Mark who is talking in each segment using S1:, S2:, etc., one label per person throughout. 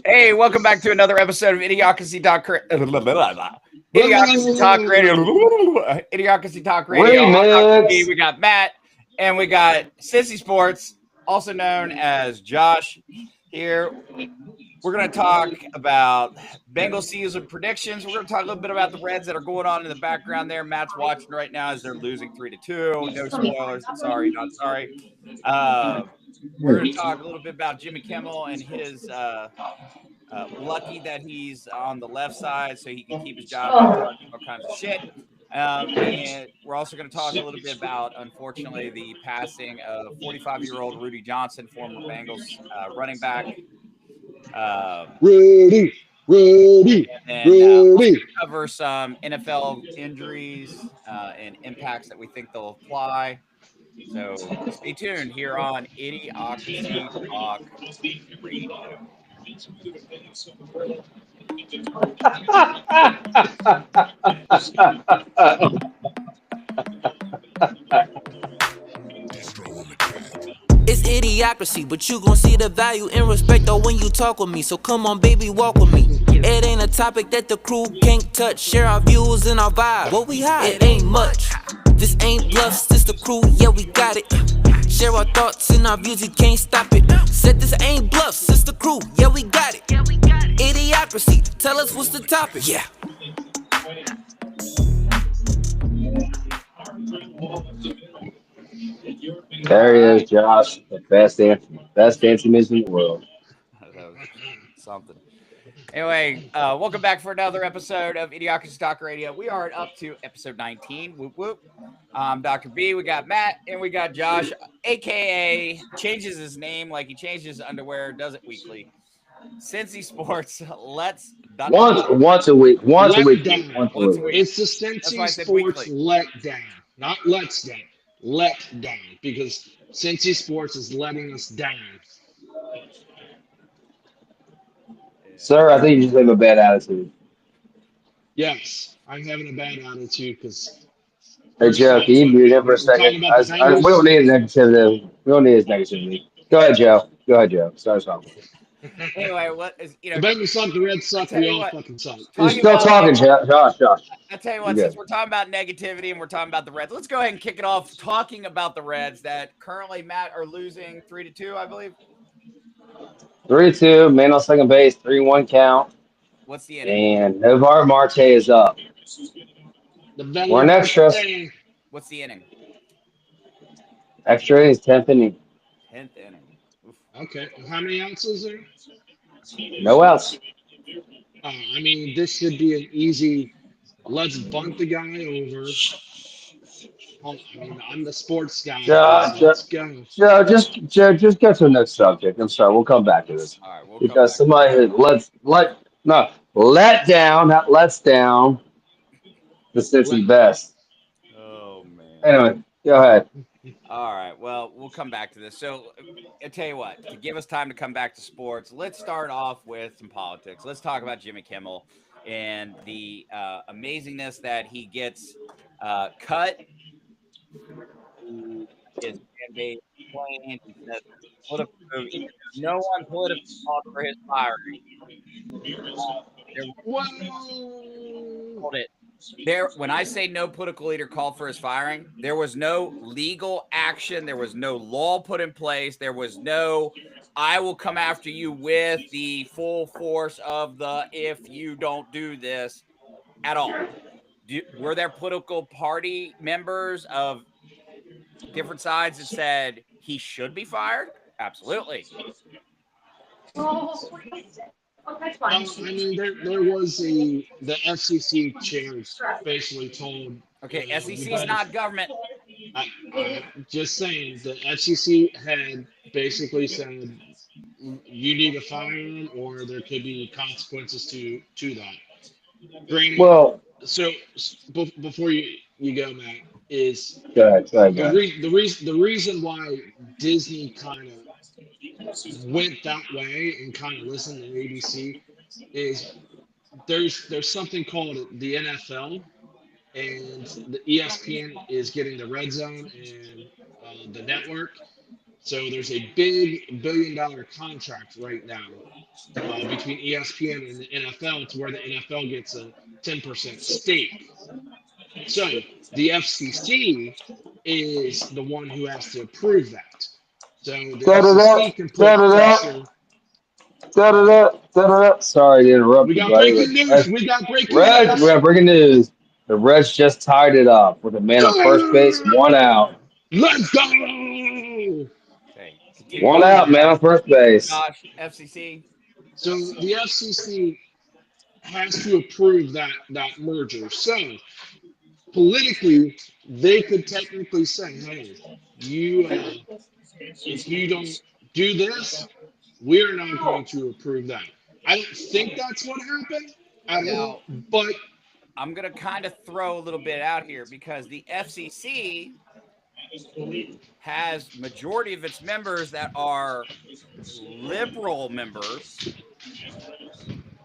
S1: Hey, welcome back to another episode of Idiocracy Talk Idiocracy Talk Radio. Idiocracy Talk Radio. I'm Dr. B,
S2: Remix.
S1: we got Matt, and we got Sissy Sports, also known as Josh. Here, we're going to talk about Bengals season predictions. We're going to talk a little bit about the Reds that are going on in the background there. Matt's watching right now as they're losing 3-2. No spoilers. Sorry, not sorry. We're going to talk a little bit about Jimmy Kimmel and his lucky that he's on the left side so he can keep his job and all kinds of shit. And we're also going to talk a little bit about, unfortunately, the passing of 45-year-old Rudy Johnson, former Bengals running back.
S2: Rudy.
S1: And also going to cover some NFL injuries and impacts that we think they'll apply. So stay tuned here on Idiocracy Talk Radio.
S3: It's idiocracy, but you gon' see the value and respect though when you talk with me. So come on, baby, walk with me. It ain't a topic that the crew can't touch. Share our views and our vibe. What we hide? It ain't much. This ain't bluffs, this the crew, yeah, we got it. Share our thoughts and our views, you can't stop it. Said this ain't bluffs, it's the crew, yeah, we got it. Idiocracy, tell us what's the topic. Yeah.
S2: There he is, Josh. The best dancing music in the world.
S1: Something. Anyway, welcome back for another episode of Idiocracy Talk Radio. We are up to episode 19. Whoop, whoop. Dr. B, we got Matt, and we got Josh, a.k.a. changes his name like he changes his underwear, does it weekly. Cincy Sports, let's...
S2: Once a week. Once a week.
S4: It's the Cincy Sports let down. Not let's down. Let down. Because Cincy Sports is letting us down.
S2: Sir, I think you just have a bad attitude.
S4: Yes, I'm having a bad attitude because...
S2: Hey, Joe, can you mute him for a second? We don't need his negativity. We don't need his negativity. Go ahead, Joe. Start us off.
S1: Anyway, what is,
S4: The Bengals suck, the Reds suck, we all fucking suck.
S2: You're still talking, Josh.
S1: I tell you what, since we're talking about negativity and we're talking about the Reds, let's go ahead and kick it off talking about the Reds that currently, Matt, are losing 3-2, I believe.
S2: 3-2, man on second base, 3-1 count.
S1: What's the inning?
S2: And Novar Marte is up. We're in extras.
S1: What's the inning?
S2: Extra is 10th inning.
S1: 10th inning. Oof.
S4: Okay, how many outs is there?
S2: No outs.
S4: I mean, this should be an easy, let's bunt the guy over. I'm the sports guy. Let's go.
S2: Joe, just go to the next subject. I'm sorry, we'll come back to this.
S1: All right,
S2: because somebody let down, not lets down. The Cincy best.
S1: Oh man.
S2: Anyway, go ahead.
S1: All right. Well, we'll come back to this. So, I tell you what, to give us time to come back to sports, let's start off with some politics. Let's talk about Jimmy Kimmel and the amazingness that he gets cut. His fan base complained. He said no one politically called for his firing. When I say no political leader called for his firing, there was no legal action. There was no law put in place. There was no, I will come after you with the full force of the if you don't do this at all. Were there political party members of different sides that said he should be fired? Absolutely.
S4: I mean, there was the FCC chair basically told.
S1: Okay, SEC is not government.
S4: Just saying, the FCC had basically said you need to fire him, or there could be consequences to that. Granted,
S2: well,
S4: so before you go, Matt, is
S2: go ahead,
S4: the reason why Disney kind of went that way and kind of listened to ABC is there's something called the NFL, and the ESPN is getting the red zone and the network. So there's a big $1 billion contract right now between ESPN and the NFL to where the NFL gets a 10% stake. So the FCC is the one who has to approve that. So the
S2: Da da da
S4: FCC can
S2: da
S4: put
S2: da da
S4: pressure.
S2: da da da da da. Sorry to interrupt
S4: We
S2: you,
S4: got
S2: buddy.
S4: breaking news. We got breaking
S2: Reds, we
S4: news.
S2: have breaking news. The Reds just tied it up with a man on first base, one out.
S4: Let's go!
S1: Okay, continue
S2: One
S1: on,
S2: out, man on first base.
S1: Josh. FCC.
S4: So the FCC has to approve that merger. So politically, they could technically say, "Hey, you if you don't do this, we're not going to approve that." I don't think that's what happened at all,
S1: Now,
S4: but
S1: I'm going to kind of throw a little bit out here because the FCC has majority of its members that are liberal members.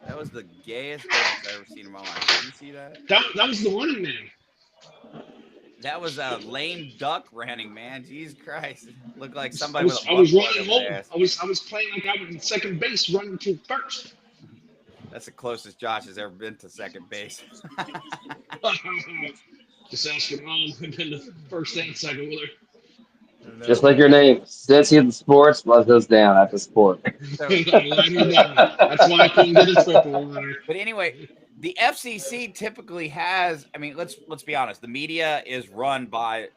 S1: That was the gayest dance I ever seen in my life. Did you see that?
S4: that was the Running Man.
S1: That was a lame duck running, man. Jesus Christ. Looked like
S4: I
S1: somebody with
S4: was
S1: a
S4: I was
S1: butt plug
S4: running
S1: up their
S4: home.
S1: ass.
S4: I was playing like I was in second base, running to first.
S1: That's the closest Josh has ever been to second base.
S4: Just ask your mom. I've been to first and second with
S2: Just like your name, since you the sports, let us down at the sport.
S4: her.
S1: So,
S4: Let her down. That's why I couldn't get a triple on her.
S1: but anyway, the FCC typically has. I mean, let's be honest. The media is run by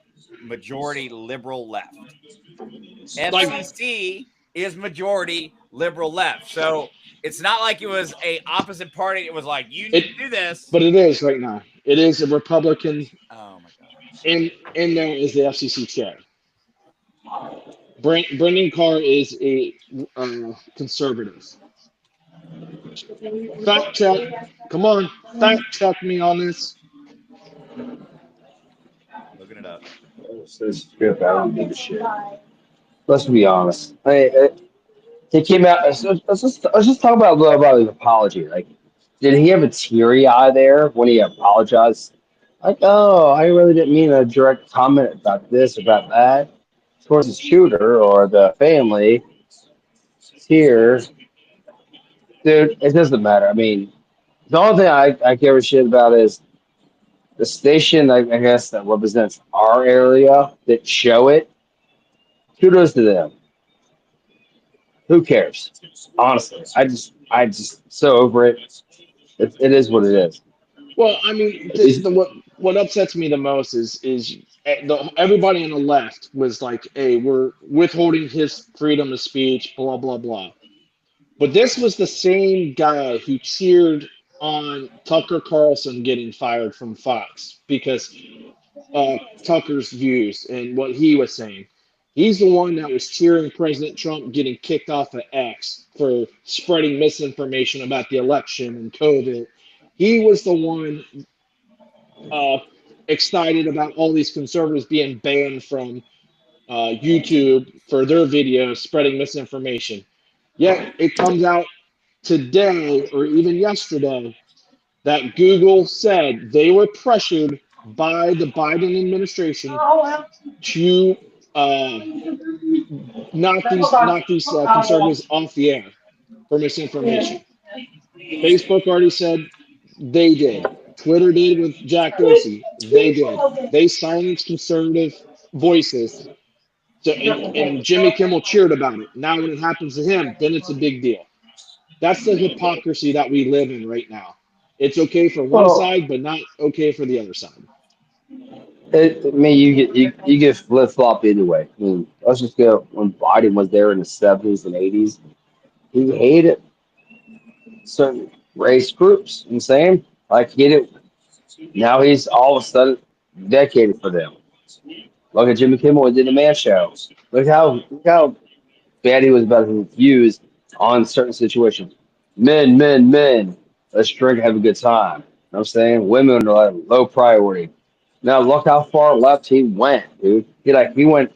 S1: majority liberal left.
S4: Like
S1: FCC is majority liberal left. So it's not like it was a opposite party. It was like you need
S4: it,
S1: to do this.
S4: but it is right now. It is a Republican,
S1: Oh my god.
S4: and there is the FCC chair. Brendan Carr is a conservative. Fact check. Come on, fact check me on this.
S1: Looking it up.
S2: I don't give a shit. Let's be honest. He came out. Let's just talk about a little about his apology. Like, did he have a teary eye there when he apologized? Like, oh, I really didn't mean a direct comment about this, about that. Towards the shooter or the family. Here, dude, it doesn't matter. I mean, the only thing I give a shit about is the station, I guess, that represents our area that show it. Kudos to them. Who cares? Honestly, I just so over it. It is what it is.
S4: Well, I mean,
S2: At least,
S4: what upsets me the most is everybody on the left was like, "Hey, we're withholding his freedom of speech," blah blah blah. But this was the same guy who cheered on Tucker Carlson getting fired from Fox because Tucker's views and what he was saying. He's the one that was cheering President Trump getting kicked off of X for spreading misinformation about the election and COVID. He was the one uh, excited about all these conservatives being banned from YouTube for their videos spreading misinformation. Yet it comes out today or even yesterday that Google said they were pressured by the Biden administration to uh, knock these conservatives off the air for misinformation. Facebook already said they did. Twitter did with Jack Dorsey. They did. They silenced conservative voices. So and Jimmy Kimmel cheered about it. Now when it happens to him, then it's a big deal. That's the hypocrisy that we live in right now. It's okay for one
S2: well,
S4: side, but not okay for the other side.
S2: I mean, you get flip flop anyway. I mean, let's just go when Biden was there in the '70s and '80s. He hated certain race groups. You know what I'm saying, like he did. Now he's all of a sudden dedicated for them. Look at Jimmy Kimmel and did the Man Show. Look how bad he was about his views on certain situations. Men, men, men. Let's drink and have a good time. You know what I'm saying? Women are like low priority. Now look how far left he went, dude. He went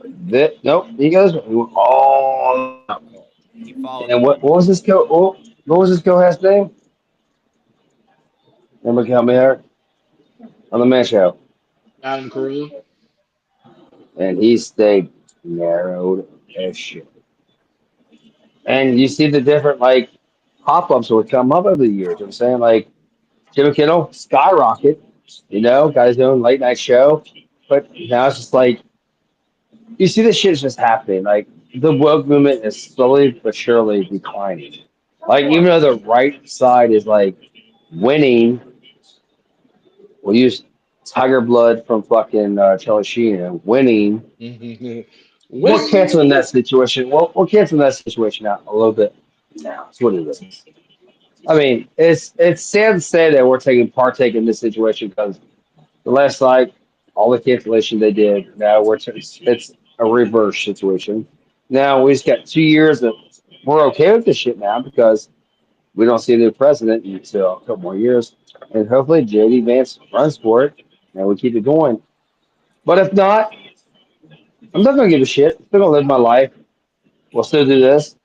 S2: this, nope, he went all out.
S1: He followed
S2: And
S1: the
S2: what was this what was this co-host name? Remember help me out on the man show.
S4: Adam Carolla.
S2: And he stayed narrowed as shit. And you see the different like pop ups that would come up over the years. You know what I'm saying like Jimmy Kimmel skyrocket, got his own late night show. But now it's just like you see this shit is just happening. Like the woke movement is slowly but surely declining. Like even though the right side is like winning, we'll use Tiger Blood from fucking Charlie Sheen and winning. We're canceling
S4: Winning.
S2: that situation. Well, we're canceling that situation out a little bit now. That's what it is. I mean, it's sad to say that we're taking partake in this situation because the last night, all the cancellation they did, now it's a reverse situation. Now we just got 2 years of we're okay with this shit now because we don't see a new president until a couple more years, and hopefully JD Vance runs for it, and we keep it going. But if not, I'm not gonna give a shit. I'm still gonna live my life. We'll still do this.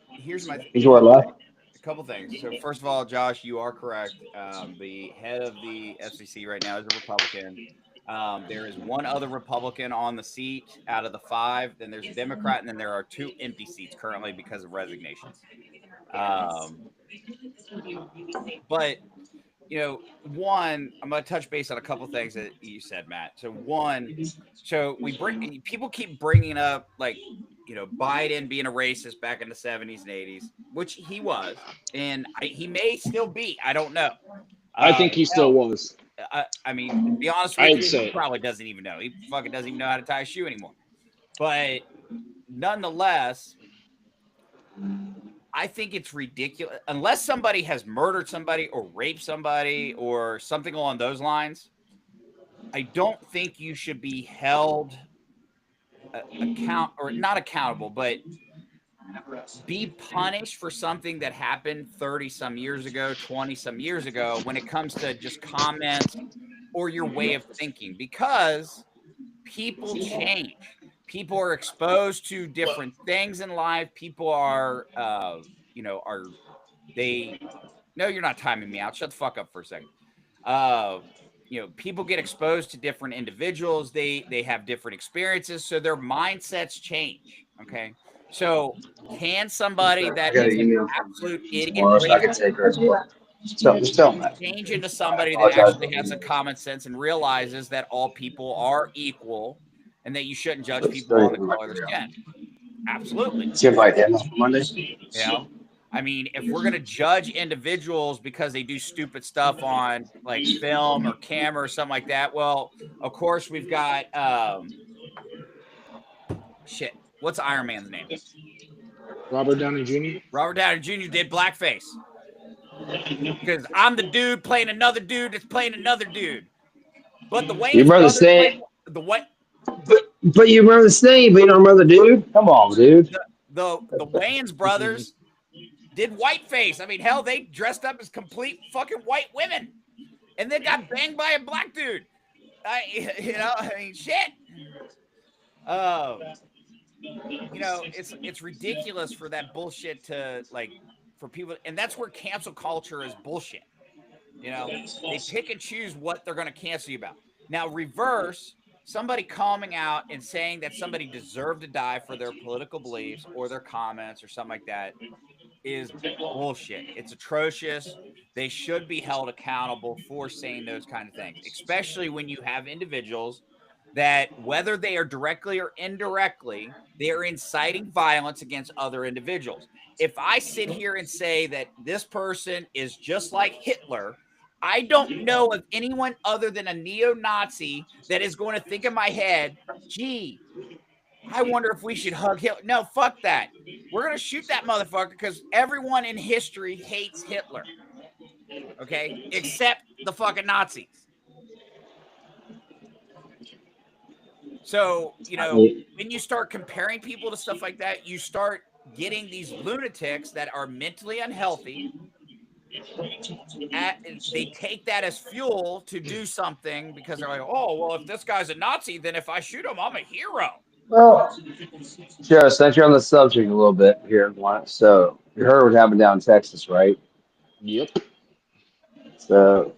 S1: Here's my
S2: Enjoy life.
S1: a couple things. So first of all, Josh, you are correct. The head of the FCC right now is a Republican. There is one other Republican on the seat out of the five. Then there's a Democrat, and then there are two empty seats currently because of resignations. Um, but one, I'm going to touch base on a couple things that you said, Matt. So one, so people keep bringing up like Biden being a racist back in the 70s and 80s, which he was, and he may still be. I don't know.
S4: I think he still
S1: Hell,
S4: was.
S1: I mean, to be honest with
S4: I'd
S1: you, he
S4: say.
S1: probably doesn't even know. He fucking doesn't even know how to tie a shoe anymore. But nonetheless, I think it's ridiculous. Unless somebody has murdered somebody or raped somebody or something along those lines, I don't think you should be held or not accountable, but be punished for something that happened 30 some years ago, 20 some years ago when it comes to just comments or your way of thinking, because people change. People are exposed to different things in life. People are, are they? No, you're not timing me out. Shut the fuck up for a second. Uh, people get exposed to different individuals. They have different experiences, so their mindsets change. Okay, so can somebody
S2: I
S1: that
S2: got an
S1: is an
S2: email
S1: absolute
S2: from
S1: idiot
S2: tomorrow, so I can
S1: racist
S2: take her as well. Just tell them that.
S1: change into
S2: I
S1: somebody that
S2: apologize
S1: actually
S2: for the
S1: has some
S2: email.
S1: common sense and realizes that all people are equal and that you shouldn't judge
S2: But
S1: people
S2: still,
S1: on
S2: you
S1: the
S2: can
S1: color of their skin? Absolutely.
S2: see invite him on Monday.
S1: You know, I mean, if we're gonna judge individuals because they do stupid stuff on like film or camera or something like that, well, of course we've got shit. What's Iron Man's name?
S4: Robert Downey Jr.
S1: Robert Downey Jr. did blackface because I'm the dude playing another dude that's playing another dude. But the
S2: You
S1: Wayne's
S2: remember the
S1: brothers played
S2: saying?
S1: the what?
S2: But you remember the saying, but you don't remember the dude? Come on, dude.
S1: The Wayans brothers did whiteface. I mean, hell, they dressed up as complete fucking white women, and then got banged by a black dude. I mean, shit. Um, it's ridiculous for that bullshit to like for people, and that's where cancel culture is bullshit. They pick and choose what they're going to cancel you about. Now, reverse somebody coming out and saying that somebody deserved to die for their political beliefs or their comments or something like that is bullshit. It's atrocious. They should be held accountable for saying those kind of things, especially when you have individuals that, whether they are directly or indirectly, they are inciting violence against other individuals. If I sit here and say that this person is just like Hitler, I don't know of anyone other than a neo-Nazi that is going to think in my head, gee, I wonder if we should hug Hitler. No, fuck that. We're going to shoot that motherfucker because everyone in history hates Hitler. Okay? Except the fucking Nazis. So, when you start comparing people to stuff like that, you start getting these lunatics that are mentally unhealthy. They take that as fuel to do something because they're like, oh, well, if this guy's a Nazi, then if I shoot him, I'm a hero.
S2: Well, Joe, since you're on the subject a little bit here, so you heard what happened down in Texas, right?
S4: Yep.
S2: So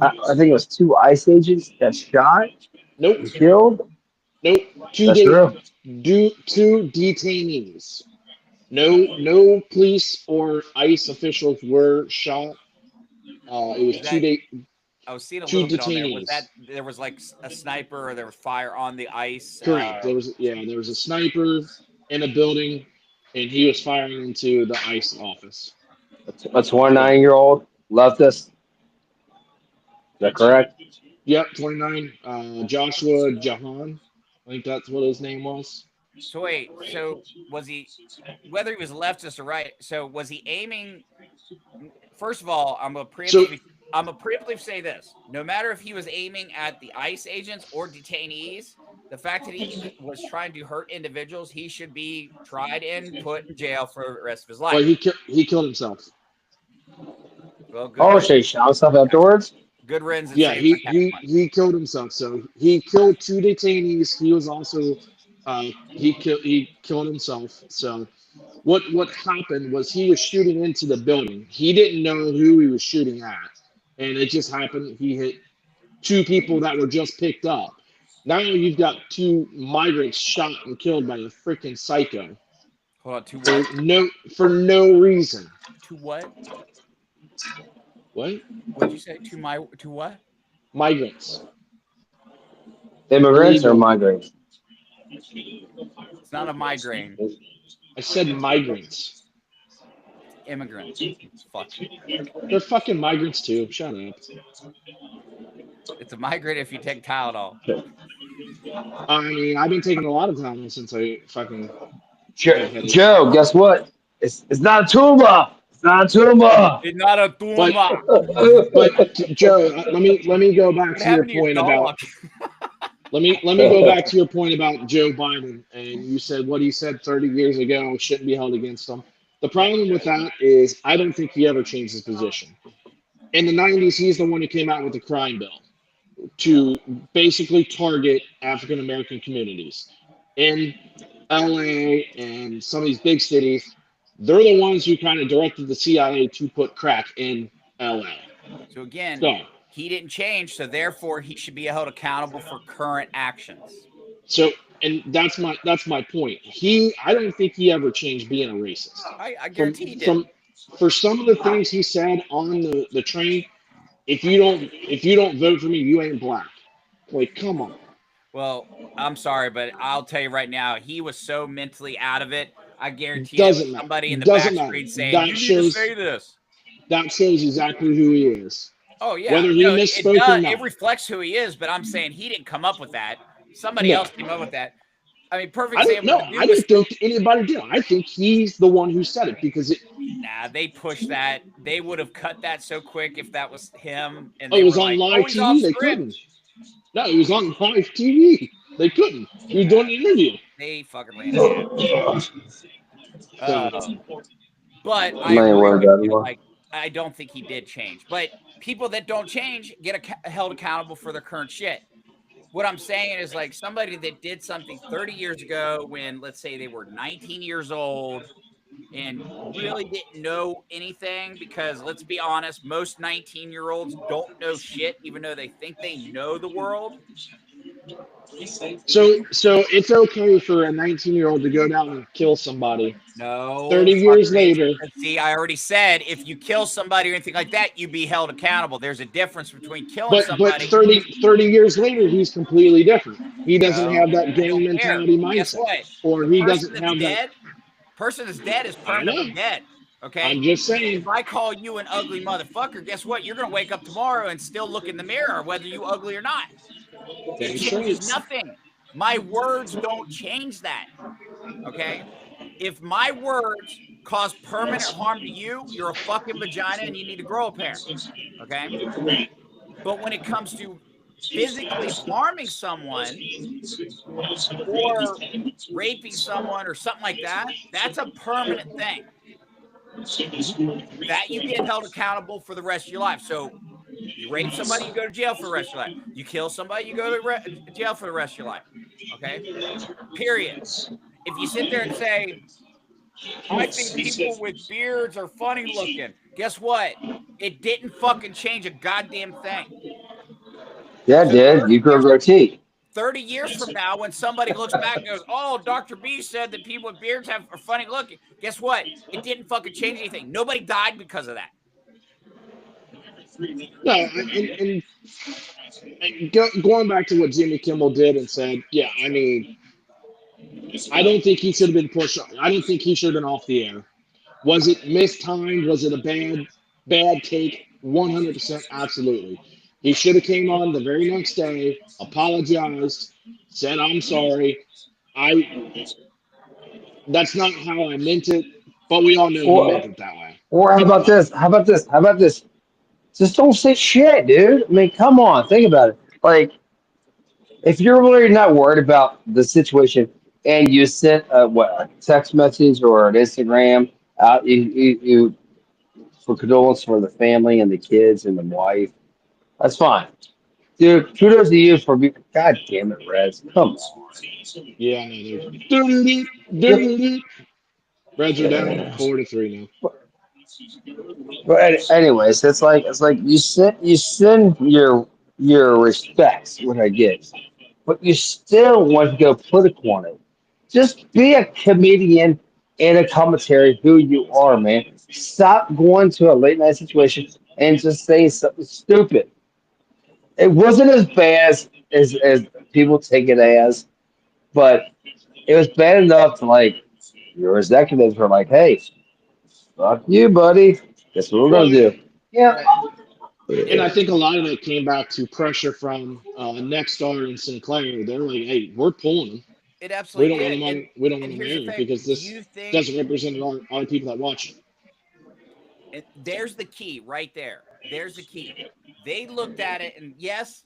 S2: I think it was two ICE agents got shot
S4: Nope.
S2: and killed.
S4: Nope. Two
S2: That's
S4: de-
S2: true.
S4: two detainees. No police or ICE officials were shot. It was
S1: Was that?
S4: two
S1: I was seeing a
S4: two
S1: little bit on there. Was
S4: detainees.
S1: that there was like a sniper or there was fire on the ice?
S4: Correct. There was a sniper in a building, and he was firing into the ICE office.
S2: A
S4: So
S2: 29-year-old left us. Is that correct?
S4: yep, 29. Joshua Jahan, I think that's what his name was.
S1: So wait, so was he? Whether he was leftist or right, so was he aiming? First of all,
S4: So
S1: I'm a preemptively say this: no matter if he was aiming at the ICE agents or detainees, the fact that he was trying to hurt individuals, he should be tried and put in jail for the rest of his
S4: but
S1: life.
S4: he killed himself.
S1: Well, good
S2: Oh,
S1: riddance.
S2: so he shot himself afterwards?
S1: Good riddance and
S4: Yeah,
S1: save my tax money.
S4: he killed himself. So he killed two detainees. He was also he killed himself. So what happened was he was shooting into the building. He didn't know who he was shooting at, and it just happened he hit two people that were just picked up. Now you've got two migrants shot and killed by a freaking psycho
S1: Hold on, to
S4: for
S1: what?
S4: no reason.
S1: To what?
S4: What?
S1: What'd you say? To what?
S4: Migrants.
S2: Immigrants or
S4: Illegal.
S2: migrants?
S1: It's not a migraine.
S4: I said migrants.
S1: Immigrants. Fuck.
S4: They're fucking migrants too. Shut up.
S1: It's a migraine if you take Tylenol.
S4: I mean, I've been taking a lot of time since I fucking had a headache.
S2: Joe, guess what? It's not a tumor. It's not a tumor.
S1: It's not a
S4: But
S1: tumor.
S4: but Joe, let me go back
S1: What
S4: to your
S1: happened to your
S4: point about
S1: dog?
S4: let me go back to your point about Joe Biden, and you said what he said 30 years ago shouldn't be held against him. The problem with that is I don't think he ever changed his position. In the 90s, he's the one who came out with the crime bill to basically target African American communities in LA and some of these big cities. They're the ones who kind of directed the CIA to put crack in LA.
S1: So again,
S4: So,
S1: he didn't change, so therefore he should be held accountable for current actions.
S4: so, and that's my point. I don't think he ever changed being a racist.
S1: I
S4: From
S1: guarantee he didn't.
S4: from for some of the things he said on the train, if you don't vote for me, you ain't black. Like, come on.
S1: Well, I'm sorry, but I'll tell you right now, he was so mentally out of it. I guarantee there was
S4: Doesn't matter.
S1: somebody in the
S4: Doesn't
S1: back
S4: matter.
S1: street saying,
S4: That
S1: "You need to
S4: shows
S1: say this."
S4: that shows exactly who he is.
S1: Oh yeah,
S4: Whether he
S1: no, it
S4: misspoke or
S1: does. It
S4: not.
S1: reflects who he is. But I'm saying he didn't come up with that. Somebody
S4: No.
S1: else came up with that. I mean, perfect
S4: I don't
S1: example.
S4: know.
S1: The
S4: I
S1: dude was
S4: don't think anybody did. I think he's the one who said it because
S1: nah. They pushed that. They would have cut that so quick if that was him, and
S4: it
S1: they
S4: was
S1: were
S4: on
S1: like,
S4: live
S1: "Oh, he's off
S4: TV. They couldn't.
S1: script."
S4: No, it was on live TV. They couldn't. He was doing an interview.
S1: They fucking ran it down.
S4: So
S1: But I
S2: Man,
S1: agree
S2: what
S1: with
S2: that
S1: you.
S2: was.
S1: Like, I don't think he did change. But people that don't change get held accountable for their current shit. What I'm saying is like somebody that did something 30 years ago when, let's say, they were 19 years old and really didn't know anything because, let's be honest, most 19-year-olds don't know shit, even though they think they know the world.
S4: so it's okay for a 19-year-old to go down and kill somebody.
S1: No,
S4: 30 years
S1: fucker,
S4: later,
S1: see, I already said if you kill somebody or anything like that, you be held accountable. There's a difference between killing
S4: but
S1: somebody.
S4: 30 years later, he's completely different. He doesn't
S1: No,
S4: have that
S1: I
S4: gang
S1: don't care.
S4: mentality
S1: Guess
S4: mindset,
S1: what?
S4: or
S1: The
S4: he
S1: person
S4: doesn't
S1: that's
S4: have that.
S1: dead, person that's dead is
S4: I know.
S1: permanently dead. Okay.
S4: I'm just
S1: If
S4: saying.
S1: I call you an ugly motherfucker, guess what? You're gonna wake up tomorrow and still look in the mirror, whether you ugly or not. It
S4: That's
S1: changes
S4: right.
S1: nothing. My words don't change that. Okay. If my words cause permanent harm to you, you're a fucking vagina and you need to grow a pair. Okay. But when it comes to physically harming someone or raping someone or something like that, that's a permanent thing that you get held accountable for the rest of your life. So you rape somebody, you go to jail for the rest of your life. You kill somebody, you go to jail for the rest of your life. Okay. Period. If you sit there and say, I think people with beards are funny looking, guess what? It didn't fucking change a goddamn thing.
S2: Yeah, it
S1: So
S2: did. You grew a goatee.
S1: 30 years from now, when somebody looks back and goes, "Oh, Dr. B said that people with beards are funny looking," guess what? It didn't fucking change anything. Nobody died because of that.
S4: No, going back to what Jimmy Kimmel did and said, yeah, I mean, I don't think he should have been pushed. I don't think he should have been off the air. Was it mistimed? Was it a bad take? 100%, absolutely. He should have came on the very next day, apologized, said I'm sorry. I That's not how I meant it, but we all know he
S2: Or
S4: meant it that way.
S2: or how about this? How about this? How about this? Just don't say shit, dude. I mean, come on, think about it. Like, if you're really not worried about the situation and you sent a text message or an Instagram out, you for condolence for the family and the kids and the wife, that's fine. Dude, kudos to you for being. God damn it, Rez. Come on.
S4: Yeah, I know. They're Reds are down
S2: Yep.
S4: 4-3 now.
S2: But anyways, it's like you send your respects, what I get, but you still want to go political on it. Just be a comedian and a commentary who you are, man. Stop going to a late night situation and just saying something stupid. It wasn't as bad as people take it as, but it was bad enough to like your executives were like, "Hey, fuck you, buddy. Guess what we're
S4: Well,
S2: gonna do?" Yeah.
S1: Right.
S4: and I think a lot of it came back to pressure from Nexstar and Sinclair. They're like, "Hey, we're pulling them.
S1: It
S4: We
S1: absolutely
S4: don't want
S1: did.
S4: them on. We don't want
S1: And
S4: them
S1: here's the
S4: there
S1: thing:
S4: because
S1: do
S4: this
S1: you think
S4: doesn't represent our people that watch it."
S1: there's the key right there? There's the key. They looked at it, and yes,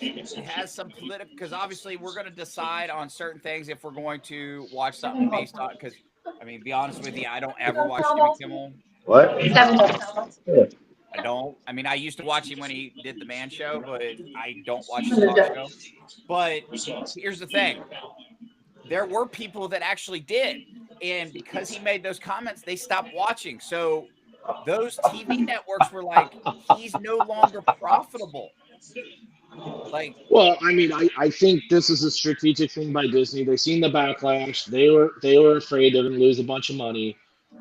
S1: it has some political, because obviously we're going to decide on certain things if we're going to watch something based on. Because I mean, be honest with you, I don't ever watch Jimmy Kimmel.
S2: What? Yeah.
S1: I don't. I mean, I used to watch him when he did the Man Show, but I don't watch his talk show. But here's the thing: there were people that actually did, and because he made those comments, they stopped watching. So those TV networks were like, he's no longer profitable. Like,
S4: Well, I mean, I think this is a strategic thing by Disney. They seen the backlash. They were afraid they're going to lose a bunch of money.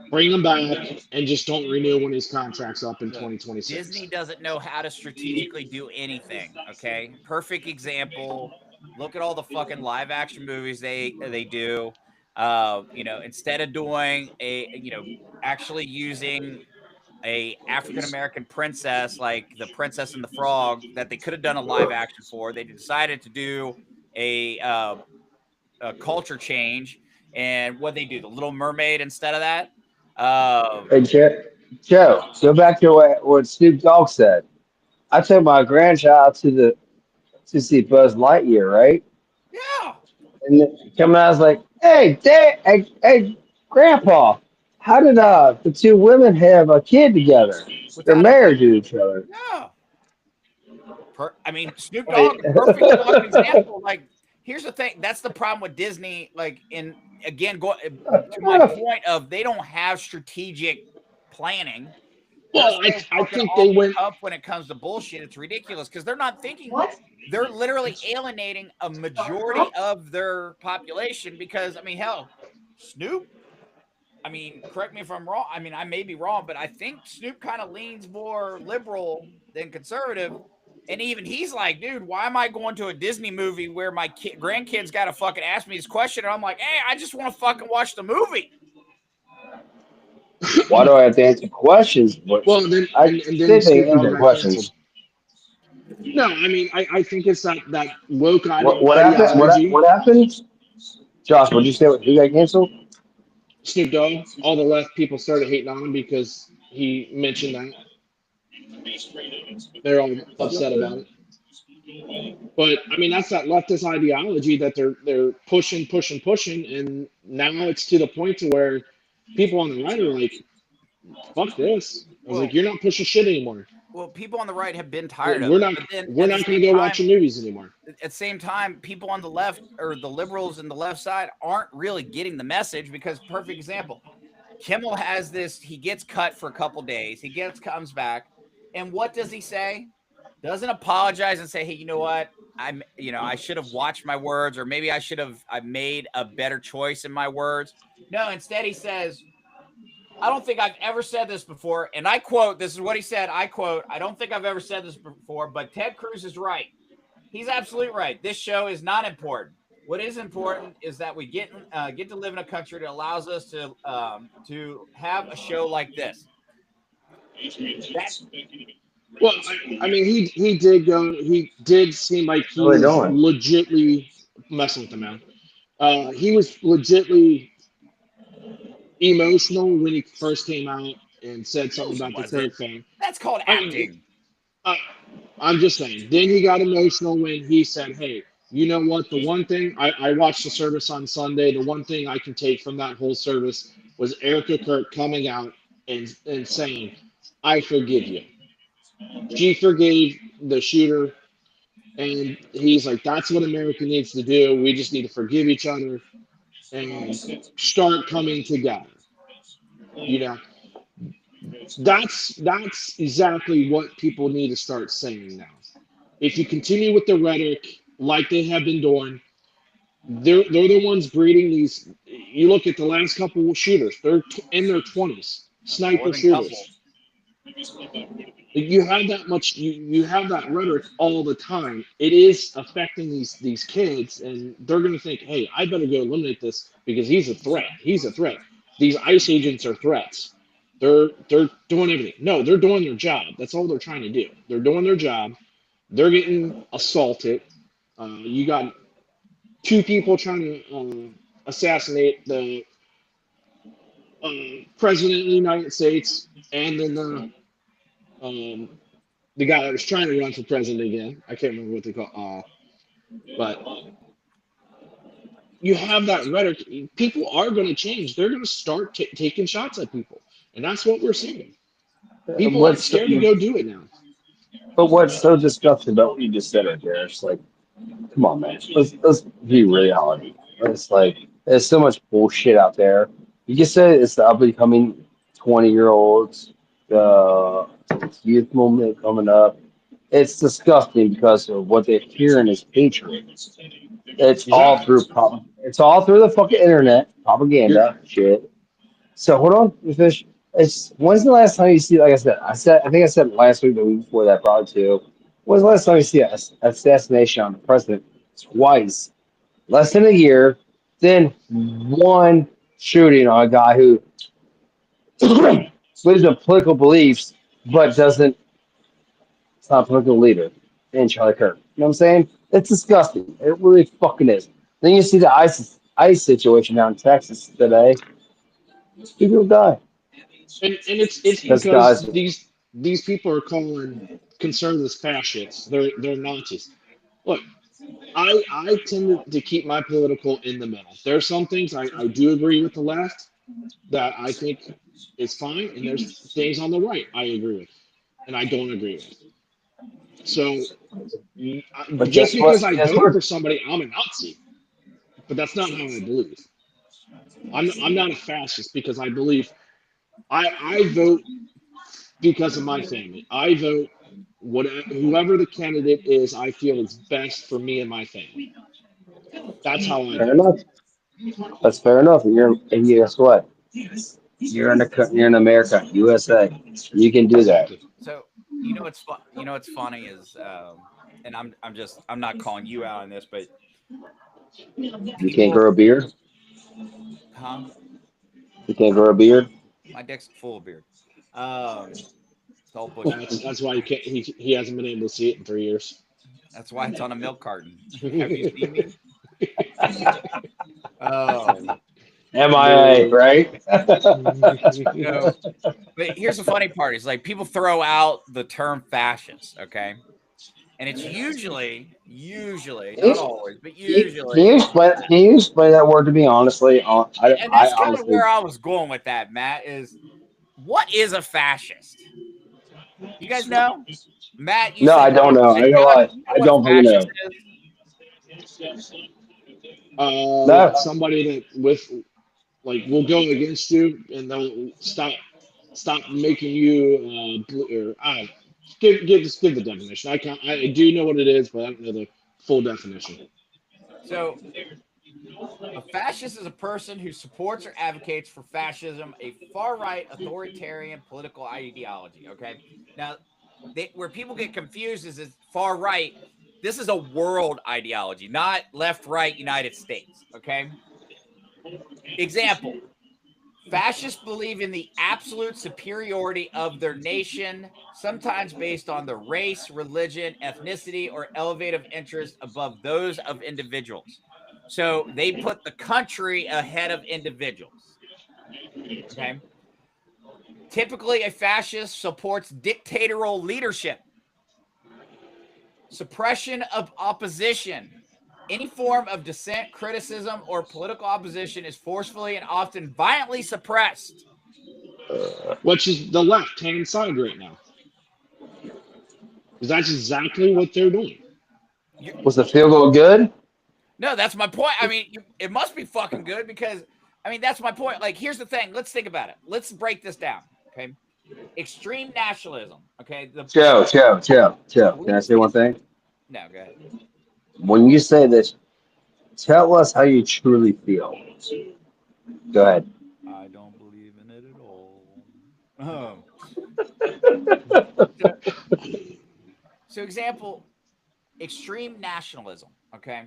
S4: Bring him back and just don't renew when his contract's up in
S1: look, Disney
S4: 2026.
S1: doesn't know how to strategically do anything. Okay, perfect example. Look at all the fucking live action movies they do. Instead of doing actually using a African American princess like the Princess and the Frog that they could have done a live action for, they decided to do a culture change. And what they do, the Little Mermaid instead of that. Um,
S2: Hey, Joe, go back to what Snoop Dogg said. I took my grandchild to see Buzz Lightyear, right?
S1: yeah,
S2: And then coming out, I was like, "Hey, Dad, hey, Grandpa, how did the two women have a kid together? They're
S1: without a
S2: married to each other."
S1: yeah. I mean, Snoop
S2: Right.
S1: Dogg, perfect fucking example. Like, here's the thing. That's the problem with Disney. Like, in again, go to my point of they don't have strategic planning. They're
S4: Well,
S1: so
S4: I
S1: fucking
S4: think
S1: off
S4: they
S1: the
S4: went.
S1: cuff when it comes to bullshit. It's ridiculous because they're not thinking. They're literally alienating a majority of their population because I mean, hell, Snoop. I mean, correct me if I'm wrong. I mean, I may be wrong, but I think Snoop kind of leans more liberal than conservative. And even he's like, dude, why am I going to a Disney movie where my grandkids got to fucking ask me this question? And I'm like, hey, I just want to fucking watch the movie.
S2: Why do I have to answer questions? But
S4: Well, and then
S2: I
S4: and then
S2: did think
S4: Snoop Dogg
S2: answer
S4: got canceled.
S2: questions.
S4: No, I mean, I think it's that woke
S2: What happened?
S4: ideology.
S2: What happened? Josh, what'd you say? Who got canceled?
S4: Snoop Dogg, all the left people started hating on him because he mentioned that. They're all upset about it. But I mean, that's that leftist ideology that they're pushing, pushing, pushing, and now it's to the point to where people on the right are like, "Fuck this!" I was like,
S1: Well,
S4: "You're not pushing shit anymore.
S1: people on the right have been tired
S4: Like,
S1: of
S4: we're
S1: it.
S4: not
S1: But then
S4: we're
S1: at the
S4: not going
S1: same
S4: to go
S1: time,
S4: watching movies anymore."
S1: people on the left or the liberals in the left side aren't really getting the message because perfect example. Kimmel has this, he gets cut for a couple days. Comes back. And what does he say? Doesn't apologize and say, hey, you know what? I should have watched my words, or maybe I made a better choice in my words. No, instead he says, I don't think I've ever said this before. And I quote, this is what he said. I quote, I don't think I've ever said this before, but Ted Cruz is right. He's absolutely right. This show is not important. What is important is that we get to live in a country that allows us to have a show like this. That
S4: Well, I mean, he did go. He did seem like he
S2: What are they
S4: was
S2: doing?
S4: legitly messing with the man. He was legitly emotional when he first came out and said
S1: no,
S4: something
S1: he
S4: about the
S1: wasn't.
S4: Kirk thing.
S1: That's called
S4: I mean,
S1: acting.
S4: I, I'm just saying. Then he got emotional when he said, "Hey, you know what? The one thing I watched the service on Sunday. The one thing I can take from that whole service was Erica Kirk coming out and saying, 'I forgive you.' She forgave the shooter, and he's like, 'That's what America needs to do. We just need to forgive each other and start coming together.'" You know, that's exactly what people need to start saying now. If you continue with the rhetoric like they have been doing, they're the ones breeding these. You look at the last couple of shooters; they're in their 20s,
S1: More
S4: sniper
S1: than couple.
S4: shooters. You have that much. You have that rhetoric all the time. It is affecting these kids, and they're going to think, "Hey, I better go eliminate this because he's a threat. He's a threat. These ICE agents are threats. They're doing everything. No, they're doing their job. That's all they're trying to do. They're doing their job. They're getting assaulted. You got two people trying to assassinate the president of the United States, and then um, the guy that was trying to run for president again. I can't remember what they call. But you have that rhetoric. People are going to change. They're going to start taking shots at people, and that's what we're seeing. People aren't
S2: What's so,
S4: scared to go do it now.
S2: but what's so disgusting about what you just said right there? It's like, come on, man. Let's be really honest. It's like there's so much bullshit out there. You just said it's the up and coming 20-year-olds, the youth movement coming up. It's disgusting because of what they're hearing is hatred.
S4: Exactly.
S2: It's all through the fucking internet
S4: You're
S2: propaganda shit. So hold on, fish. It's when's the last time you see? Like I think I said last week, the week before that, probably too. When's the last time you see an assassination on the president twice, less than a year, then one shooting on a guy who believes in political beliefs but doesn't. It's not a political leader. And Charlie Kirk. You know what I'm saying? It's disgusting. It really fucking is. Then you see the ICE situation down in Texas today. People die.
S4: and it's
S2: Because
S4: because
S2: guys,
S4: these people are calling conservatives fascists. They're Nazis. Look, I tend to keep my political in the middle. There are some things I do agree with the left that I think is fine, and there's things on the right I agree with and I don't agree with. So
S2: but
S4: just
S2: guess
S4: because
S2: what?
S4: I
S2: Guess
S4: vote
S2: what?
S4: for somebody, I'm a Nazi. But that's not how I believe. I'm not a fascist because I believe I vote because of my family. I vote whoever the candidate is I feel is best for me and my family. That's how I
S2: Fair
S4: vote.
S2: enough. That's fair enough. And guess what? You're in America, USA. You can do that.
S4: Exactly.
S1: So what's funny is, and I'm not calling you out on this, but
S2: You can't
S1: people,
S2: grow a beard.
S1: huh?
S2: You can't grow a beard.
S1: My dick's full of beard. It's all bushy.
S4: That's why he hasn't been able to see it in 3 years.
S1: That's why it's on a milk carton. Have you seen me? Um,
S2: MIA,
S4: No.
S2: right?
S1: so, but here's the funny part: is like people throw out the term fascist, okay, and it's usually,
S2: Can
S1: not
S2: you,
S1: always, but usually,
S2: can you explain that word to me honestly?
S1: and
S2: I
S1: that's kind of
S2: honestly,
S1: where I was going with that. Matt, is what is a fascist? You guys know? Matt, you
S2: no, I
S1: said
S2: don't
S1: no,
S2: know.
S1: and
S2: I know
S1: Josh,
S2: what
S1: you know
S2: I
S1: what a
S2: don't fucking
S1: fascist
S2: know.
S1: is?
S2: No,
S4: Somebody that with like will go against you and they'll stop making you or I give just give the definition. I can't I do know what it is, but I don't know full definition.
S1: So a fascist is a person who supports or advocates for fascism, a far right authoritarian political ideology. Okay. Now, where people get confused is far right. This is a world ideology, not left right United States. Okay. Example: fascists believe in the absolute superiority of their nation, sometimes based on their race, religion, ethnicity, or elevative interest above those of individuals. So they put the country ahead of individuals. Okay. Typically, a fascist supports dictatorial leadership, suppression of opposition. Any form of dissent, criticism, or political opposition is forcefully and often violently suppressed.
S4: Which is the left hand side right now. Because that's exactly what they're doing.
S2: Was the field goal good?
S1: No, that's my point. I mean, it must be fucking good because, I mean, that's my point. Like, here's the thing. Let's think about it. Let's break this down. Okay. Extreme nationalism. Okay.
S2: Joe. Can I say one thing?
S1: No, go ahead.
S2: When you say this, tell us how you truly feel. Go ahead.
S1: I don't believe in it at all. So, example, extreme nationalism. Okay.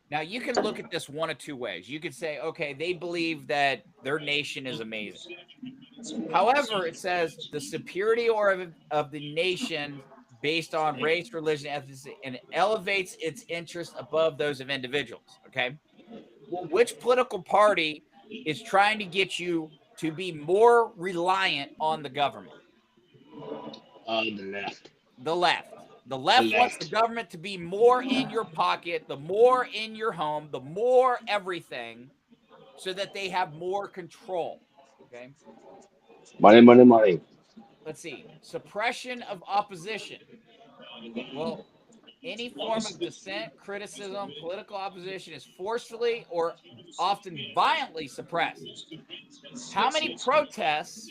S1: Now, you can look at this one of two ways. You could say, okay, they believe that their nation is amazing. However, it says the superiority of the nation based on race, religion, ethnicity, and it elevates its interests above those of individuals. Okay. Well, which political party is trying to get you to be more reliant on the government?
S4: The left.
S1: The left. The
S4: The
S1: left wants the
S4: left.
S1: government to be more in your pocket, the more in your home, the more everything, so that they have more control. Okay.
S2: Money.
S1: Let's see. Suppression of opposition. Well, any form of dissent, criticism, political opposition is forcefully or often violently suppressed. How many protests,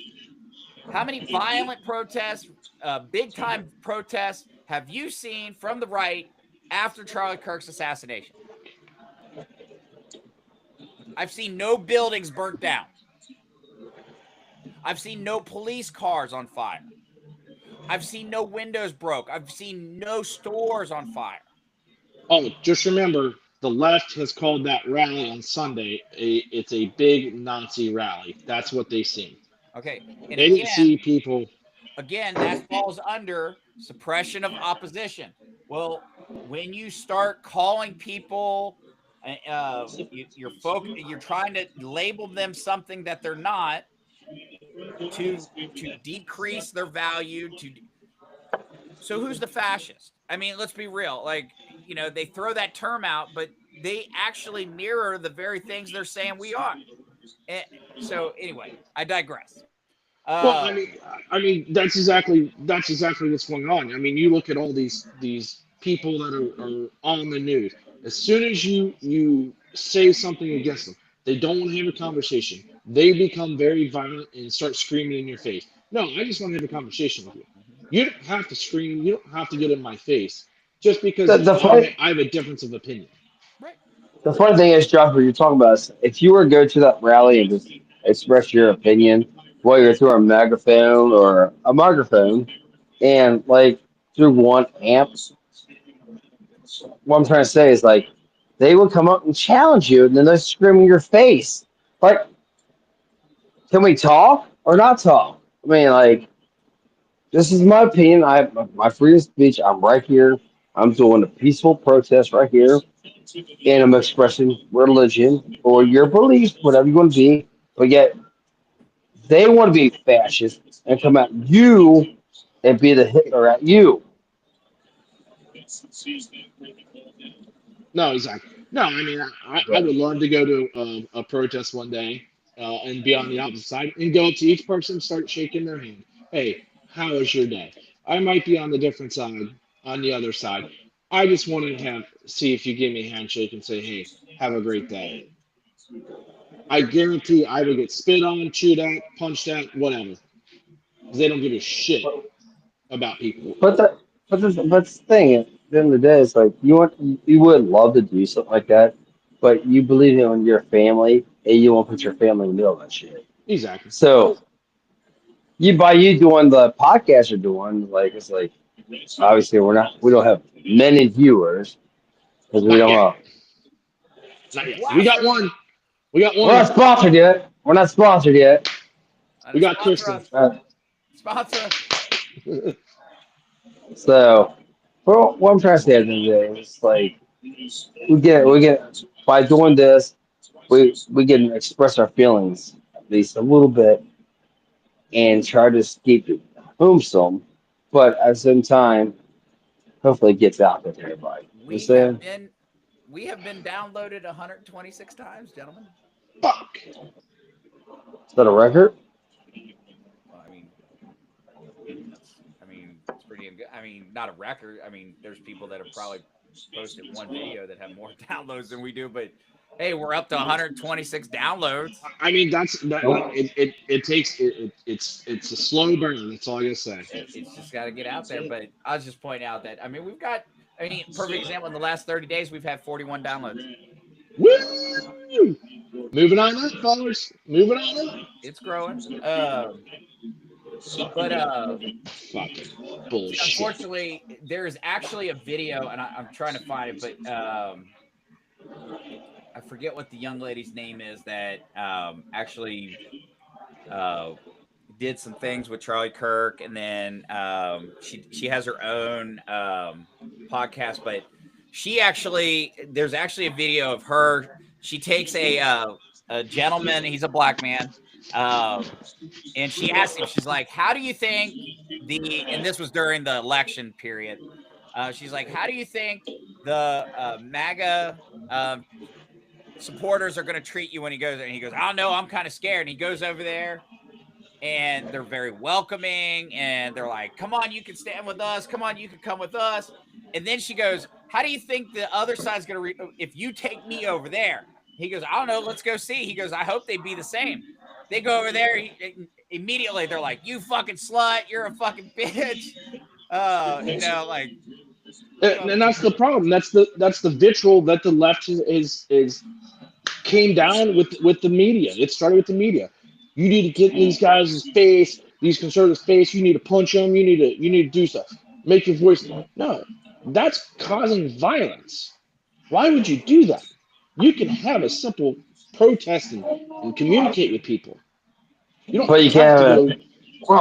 S1: how many violent protests, big time protests have you seen from the right after Charlie Kirk's assassination? I've seen no buildings burnt down. I've seen no police cars on fire. I've seen no windows broke. I've seen no stores on fire.
S4: Oh, just remember, the left has called that rally on Sunday. It's a big Nazi rally. That's what they see.
S1: Okay. And
S4: They didn't see people.
S1: again, that falls under suppression of opposition. Well, when you start calling people, you're trying to label them something that they're not to decrease their value. So who's the fascist? I mean, let's be real. Like, they throw that term out, but they actually mirror the very things they're saying we are. And so anyway, I digress.
S4: Well, I mean, that's exactly what's going on. I mean, you look at all these people that are on the news. As soon as you say something against them, they don't want to have a conversation. They become very violent and start screaming in your face. No, I just want to have a conversation with you. You don't have to scream. You don't have to get in my face just
S2: The,
S4: because
S2: the funny
S4: I have a difference of opinion.
S1: Right.
S2: the funny thing is, Josh, what you're talking about is if you were to go to that rally and just express your opinion, whether you're through a megaphone or a microphone, and like through one amp, what I'm trying to say is like they would come up and challenge you, and then they scream in your face. Like, can we talk or not talk? I mean, like, this is my opinion. I have my freedom of speech. I'm right here. I'm doing a peaceful protest right here, and I'm expressing religion or your beliefs, whatever you want to be. But yet they want to be fascist and come at you and be the Hitler at you.
S4: No, exactly. No, I mean, I
S2: Right.
S4: would love to go to a protest one day and be on the opposite side and go up to each person, start shaking their hand. Hey, how was your day? I might be on the different side, on the other side. I just want to see if you give me a handshake and say, hey, have a great day. I guarantee I would get spit on, chewed at, punched at, whatever, because they don't give a shit about people.
S2: But the thing. the end of the day, it's like you would love to do something like that, but you believe in your family and you won't put your family in the middle of that shit.
S4: Exactly.
S2: So you doing the podcast you're doing, like it's like obviously we don't have many viewers because we
S4: Not
S2: don't
S4: yet. Not yet. We got
S1: Blaster.
S4: one. We got
S2: we're not
S4: one.
S2: sponsored yet. We're not sponsored yet.
S4: We got
S1: Sponsor
S4: Kristen.
S1: us.
S2: Uh,
S1: Sponsor us.
S2: so what I'm trying to say at the end of the day is like we get by doing this we can express our feelings at least a little bit and try to escape it home some, but at the same time, hopefully it gets out there to everybody. You know what I'm
S1: We have
S2: saying?
S1: been we have been downloaded 126 times, gentlemen.
S4: Fuck.
S2: Is that a record?
S1: Well, I mean, it's pretty good. I mean, not a record. I mean, there's people that have probably posted one video that have more downloads than we do, but hey, we're up to 126 downloads.
S4: I mean, that's that.
S2: Nope.
S4: It takes it's a slow burn. That's all I gotta say.
S1: It's just got to get out there. But I was just pointing out that I mean, we've got. I mean, perfect example. In the last 30 days, we've had 41 downloads.
S4: Woo! Moving on up, fellas. Moving on up.
S1: It's growing. But
S4: Fucking bullshit.
S1: unfortunately, there's actually a video, and I'm trying to find it, but I forget what the young lady's name is that actually uh, did some things with Charlie Kirk, and then she has her own podcast. But she actually there's actually a video of her. She takes a gentleman. He's a black man. Um, and she asked him, she's like, how do you think and this was during the election period. She's like, how do you think the MAGA supporters are going to treat you when he goes there? And he goes, I don't know. I'm kind of scared. And he goes over there and they're very welcoming. And they're like, come on, you can stand with us. Come on, you can come with us. And then she goes, how do you think the other side's going to, if you take me over there? He goes, I don't know. Let's go see. He goes, I hope they be the same. They go over there. Immediately, they're like, "You fucking slut! You're a fucking bitch!" Like.
S4: And that's the problem. That's the vitriol that the left is came down with the media. It started with the media. You need to get in these guys' face, these conservatives' face. You need to punch them. You need to do stuff. Make your voice. No, that's causing violence. Why would you do that? You can have a simple protest and communicate with people. You don't
S2: But you
S4: have
S2: can't
S4: to
S2: have
S4: go.
S2: a,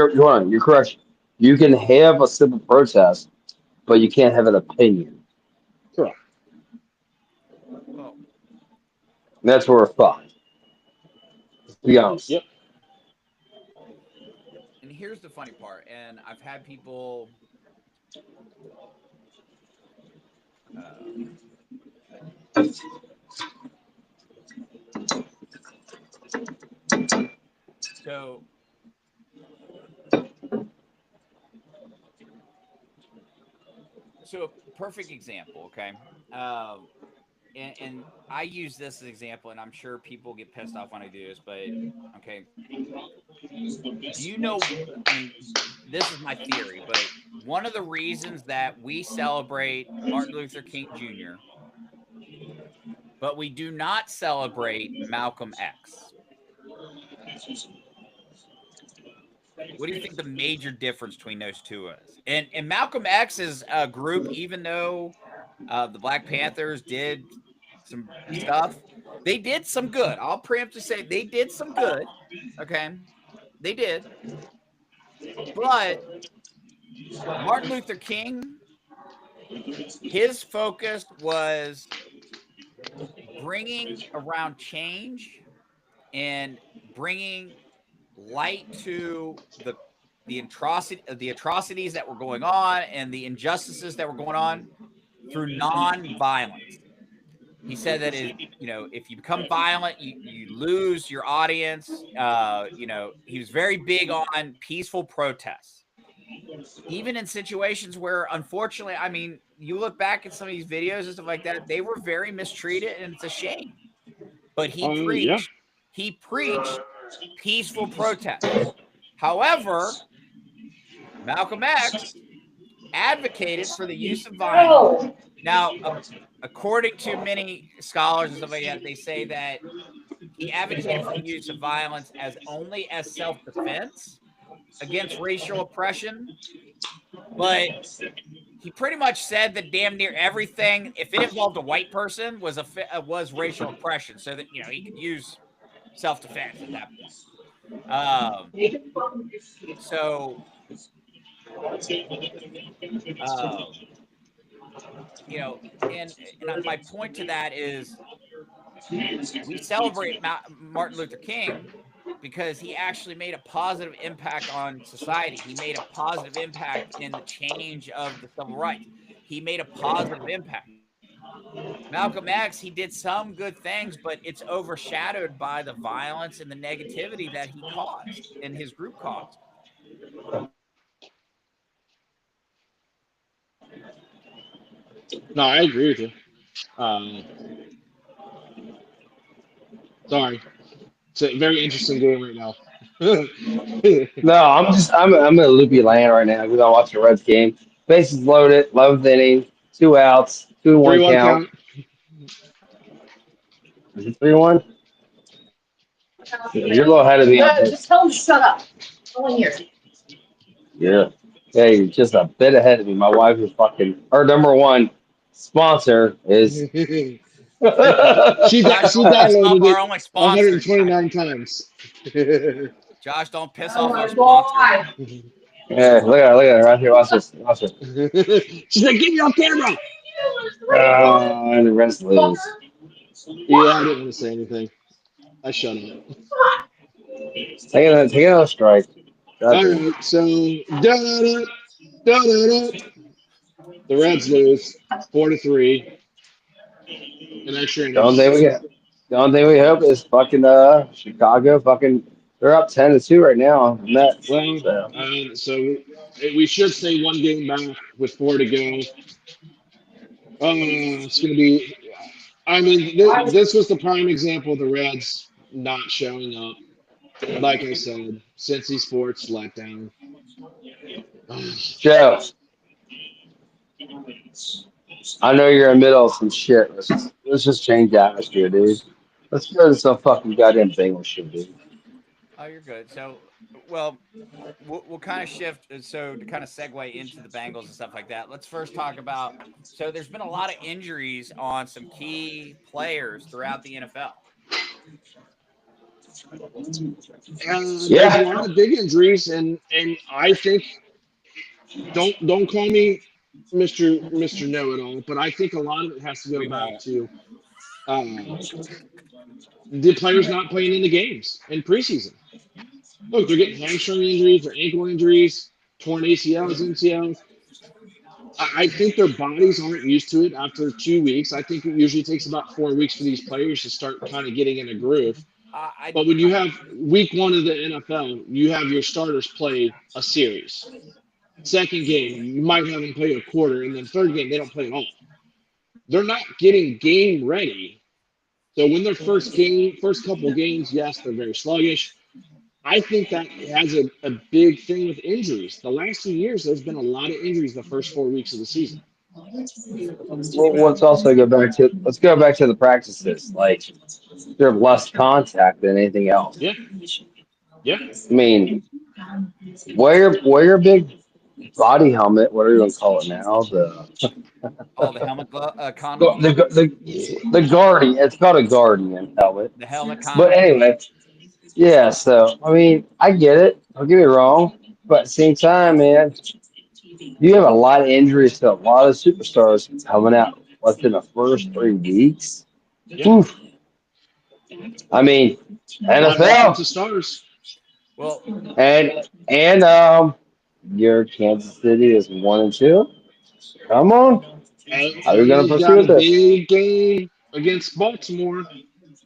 S2: hold on. You're correct. You can have a simple protest, but you can't have an opinion.
S4: Correct.
S1: Well,
S2: That's where we're fucked. Let's be honest.
S4: Yep.
S1: and here's the funny part, and I've had people. Uh, so a perfect example, okay. Um, and I use this as an example, and I'm sure people get pissed off when I do this, but okay. Do you know? I mean, this is my theory, but one of the reasons that we celebrate Martin Luther King Jr., but we do not celebrate Malcolm X. What do you think the major difference between those two is? And Malcolm X is a group, even though the Black Panthers did some stuff, they did some good. I'll preemptively say they did some good. Okay, they did. But Martin Luther King, his focus was bringing around change and bringing light to the atrocities that were going on and the injustices that were going on through non-violence. He said that if you become violent, you lose your audience. He was very big on peaceful protests, even in situations where, unfortunately, I mean, you look back at some of these videos and stuff like that, they were very mistreated, and it's a shame. But
S4: Yeah.
S1: he preached peaceful protest. However, Malcolm X advocated for the use of violence. Now, according to many scholars and stuff like that, they say that he advocated for the use of violence only as self-defense against racial oppression, but he pretty much said that damn near everything, if it involved a white person, was racial oppression, so that he could use self-defense at that point. So, and my point to that is we celebrate Martin Luther King because he actually made a positive impact on society. He made a positive impact in the change of the civil rights. He made a positive impact. Malcolm X, he did some good things, but it's overshadowed by the violence and the negativity that he caused and his group caused.
S4: No, I agree with you. Um, Sorry, it's a very interesting game right now.
S2: No, I'm in a loopy land right now because I'm watching the Reds game. Bases loaded, 11th inning, 2 outs, 2-1
S4: 3-1
S2: count.
S4: count.
S2: Is it 3-1? You're a little ahead of me. Just tell him to shut up. Go in here. Yeah. Hey, you're just a bit ahead of me. My wife is our number one sponsor is.
S4: she
S1: Josh,
S4: she
S1: don't piss off
S4: downloaded
S1: our
S4: it
S1: only sponsor.
S4: 129 times.
S1: Josh, don't piss off our sponsor.
S2: Yeah, look at her right here. Watch this. Watch this.
S4: She's like, give me your camera.
S2: And the rest lose.
S4: Yeah, I didn't want to say anything. I shut up.
S2: Take another strike.
S4: All right, so da-da-da, da-da-da. The Reds lose 4-3 in extra
S2: The only
S4: innings.
S2: thing we get, the only thing we hope is fucking Chicago. Fucking, they're up 10-2 right now. Mets.
S4: Well,
S2: So.
S4: so we should stay one game back with 4 to go. It's going to be. I mean, this was the prime example of the Reds not showing up. Like I said, Cincy Sports letdown.
S2: Joe, I know you're in the middle of some shit. Let's just change the atmosphere, dude. Let's go to some fucking goddamn Bengals shit, dude.
S1: Oh, you're good. So, well, we'll kind of shift. So to kind of segue into the Bengals and stuff like that, let's first talk about. So there's been a lot of injuries on some key players throughout the NFL.
S4: And there's a
S2: Yeah.
S4: lot of big injuries, and I think don't call me Mister Know It All, but I think a lot of it has to go
S1: We
S4: back
S1: won't.
S4: to the players not playing in the games in preseason. Look, they're getting hamstring injuries or ankle injuries, torn ACLs, MCLs. I think their bodies aren't used to it after 2 weeks. I think it usually takes about 4 weeks for these players to start kind of getting in a groove.
S1: I
S4: But when you have week one of the NFL, you have your starters play a series. Second game, you might have them play a quarter, and then third game, they don't play at all. They're not getting game ready. So when their first couple games, yes, they're very sluggish. I think that has a big thing with injuries. The last 2 years, there's been a lot of injuries the first 4 weeks of the season.
S2: Well, let's go back to the practices. Like they're less contact than anything else.
S4: Yeah, yeah.
S2: I mean, wear your big body helmet. What are you gonna call it now?
S1: the helmet condom,
S2: The guardian. It's called a guardian helmet.
S1: the helmet
S2: But
S1: condom.
S2: anyway, yeah. So I mean, I get it. Don't get me wrong. But at the same time, man, you have a lot of injuries to a lot of superstars coming out within the first 3 weeks.
S4: Yeah,
S2: Oof. I mean,
S4: a lot of
S2: NFL
S4: offensive stars.
S1: Well,
S2: and your Kansas City is 1-2. Come on, how are we
S4: And
S2: gonna
S4: they've
S2: proceed
S4: got a
S2: with this?
S4: big game against Baltimore,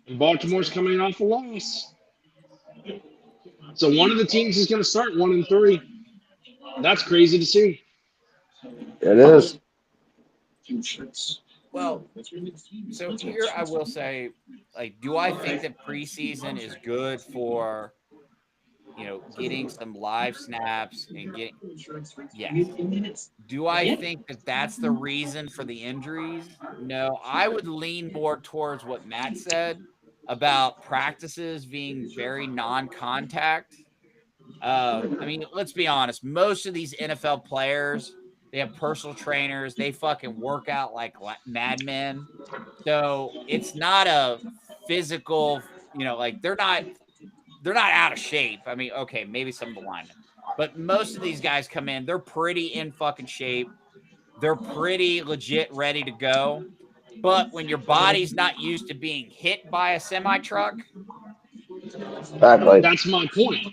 S4: and Baltimore's coming off a loss. So one of the teams is going to start 1-3. That's crazy to see.
S2: It is.
S1: well. So here I will say, like, do I think that preseason is good for getting some live snaps and getting yes. Do I think that that's the reason for the injuries? No, I would lean more towards what Matt said about practices being very non-contact. I mean, let's be honest. Most of these NFL players, they have personal trainers. They fucking work out like madmen. So it's not a physical, like they're not out of shape. I mean, okay, maybe some of the linemen, but most of these guys come in, they're pretty in fucking shape. They're pretty legit ready to go. But when your body's not used to being hit by a semi truck,
S2: Exactly.
S4: That's my point.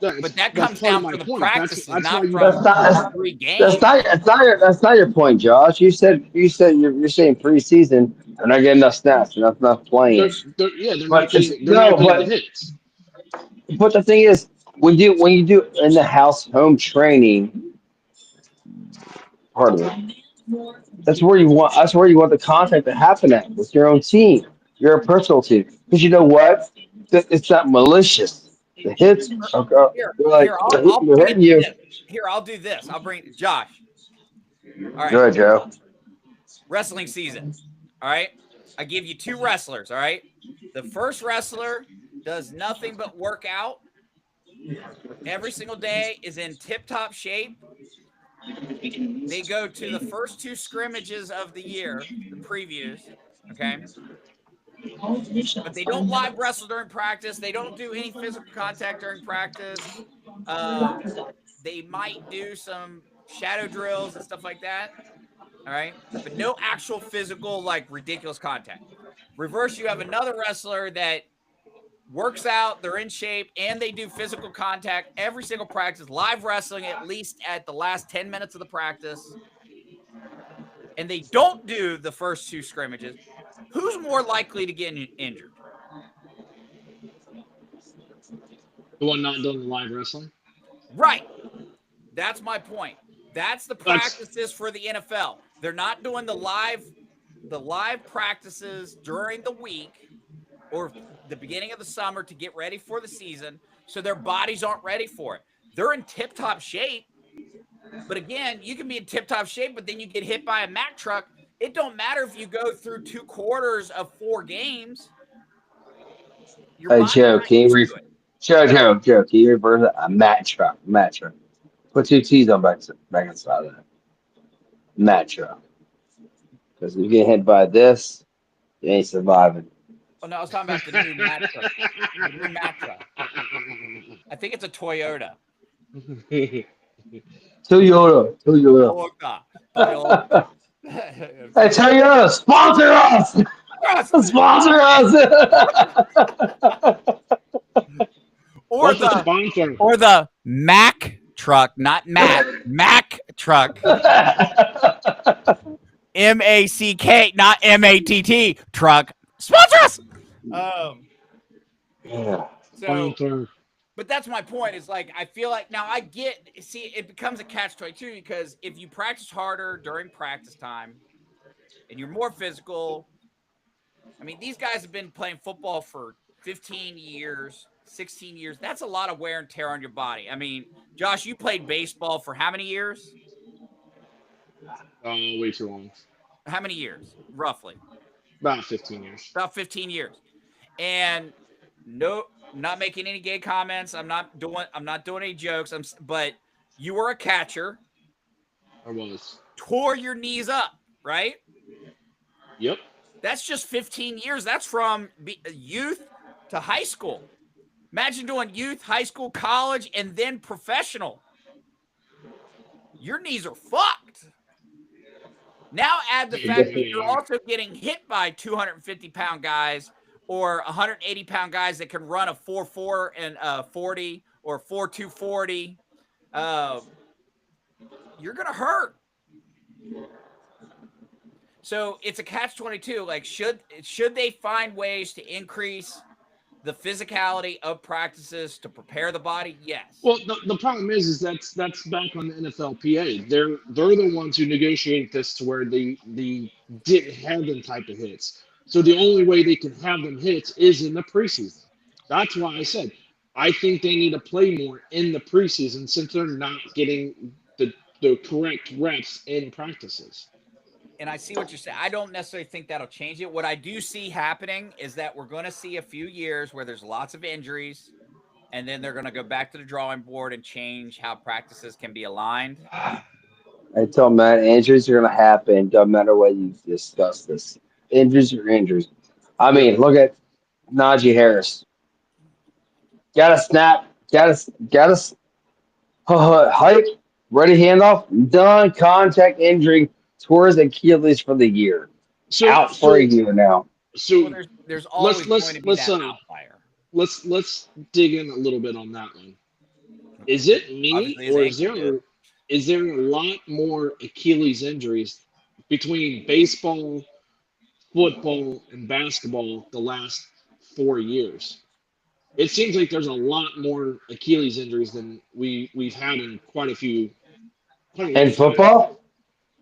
S1: but
S4: That's
S1: that
S4: that's
S1: comes
S4: part of
S1: down
S4: my
S1: from the
S4: point.
S1: practices,
S4: That's why
S1: not
S4: you.
S2: That's
S1: from
S2: not.
S1: 3 games.
S2: That's not your point, Josh. You said you're saying preseason they're not getting enough snaps. They're not playing.
S4: They're not
S2: But it's
S4: getting they're not
S2: no.
S4: getting the hits.
S2: But the thing is, when you do in the house home training, pardon me, that's where you want the contact to happen at with your own team, your personal team. Because you know what? It's not malicious. The hits are
S1: Here,
S2: they're
S1: here,
S2: like
S1: I'll
S2: they're
S1: bring it
S2: hitting
S1: to
S2: you.
S1: this. Here, I'll do this. I'll bring Josh. All right,
S2: Good, Joe.
S1: wrestling season. All right, I give you two wrestlers. All right, the first wrestler does nothing but work out every single day, is in tip top shape. They go to the first two scrimmages of the year, the previews. Okay, but they don't live wrestle during practice. They don't do any physical contact during practice. Um, they might do some shadow drills and stuff like that. All right, but no actual physical, like ridiculous contact. Reverse, you have another wrestler that works out, they're in shape, and they do physical contact every single practice, live wrestling at least at the last 10 minutes of the practice, and they don't do the first two scrimmages. Who's more likely to get injured?
S4: The one not doing the live wrestling.
S1: Right. That's my point. That's the
S4: That's
S1: practices for the NFL. They're not doing the live practices during the week or the beginning of the summer to get ready for the season, so their bodies aren't ready for it. They're in tip-top shape, but again, you can be in tip-top shape, but then you get hit by a Mack truck. It don't matter if you go through 2 quarters of 4 games. Your
S2: Hey
S1: body's
S2: Joe,
S1: not
S2: can you
S1: used
S2: re
S1: to it.
S2: Joe, can you reverse that? A mat truck, mat truck. Put two T's on back inside of that. Mat truck. Because if you get hit by this, you ain't surviving.
S1: Oh no, I was talking about the new Mack truck. The new Mack truck. I think it's a Toyota.
S2: Toyota, Toyota.
S1: Toyota. Toyota.
S2: Hey Toyota, sponsor us! Sponsor us!
S1: or
S4: What's a
S1: the
S4: sponsor?
S1: or the Mack truck, not Matt. Mack truck. MACK, not MATT truck. Sponsor us. Um.
S2: Yeah.
S1: So,
S4: Sponsor.
S1: but that's my point. Is like I feel like now I get. See, it becomes a catch-22 because if you practice harder during practice time and you're more physical. I mean, these guys have been playing football for 15 years, 16 years. That's a lot of wear and tear on your body. I mean, Josh, you played baseball for how many years?
S4: Way too long.
S1: How many years, roughly?
S4: About 15 years.
S1: About 15 years. And no, not making any gay comments. I'm not doing any jokes. But you were a catcher.
S4: I was.
S1: Tore your knees up, right?
S4: Yep.
S1: That's just 15 years. That's from youth to high school. Imagine doing youth, high school, college, and then professional. Your knees are fucked. Now add the fact that you're also getting hit by 250-pound guys or 180-pound guys that can run a 4.4 and 40 or 4.2 40. You're going to hurt. So it's a catch-22. Like, should they find ways to increase the physicality of practices to prepare the body? Yes.
S4: Well, the problem is that's back on the NFLPA. They're the ones who negotiate this to where they didn't have them type of hits. So the only way they can have them hits is in the preseason. That's why I said I think they need to play more in the preseason since they're not getting the correct reps in practices.
S1: And I see what you're saying. I don't necessarily think that'll change it. What I do see happening is that we're going to see a few years where there's lots of injuries, and then they're going to go back to the drawing board and change how practices can be aligned.
S2: I tell man, injuries are gonna happen. Doesn't matter what you discuss this. Injuries are injuries. I
S4: Yep.
S2: mean, look at Najee Harris. Got a snap. Got a hike. Ready handoff. Done. Contact injury. Towards Achilles for the year.
S4: So
S2: Out for a
S4: so
S2: year now.
S1: Well,
S4: so
S1: there's
S4: let's
S1: always going
S4: let's
S1: to be
S4: let's
S1: that
S4: uh
S1: outlier.
S4: let's dig in a little bit on that one. Is it me,
S1: Obviously, his
S4: or
S1: ankle did.
S4: is there a lot more Achilles injuries between baseball, football, and basketball the last 4 years? It seems like there's a lot more Achilles injuries than we've had in quite a
S2: And
S4: long time.
S2: football,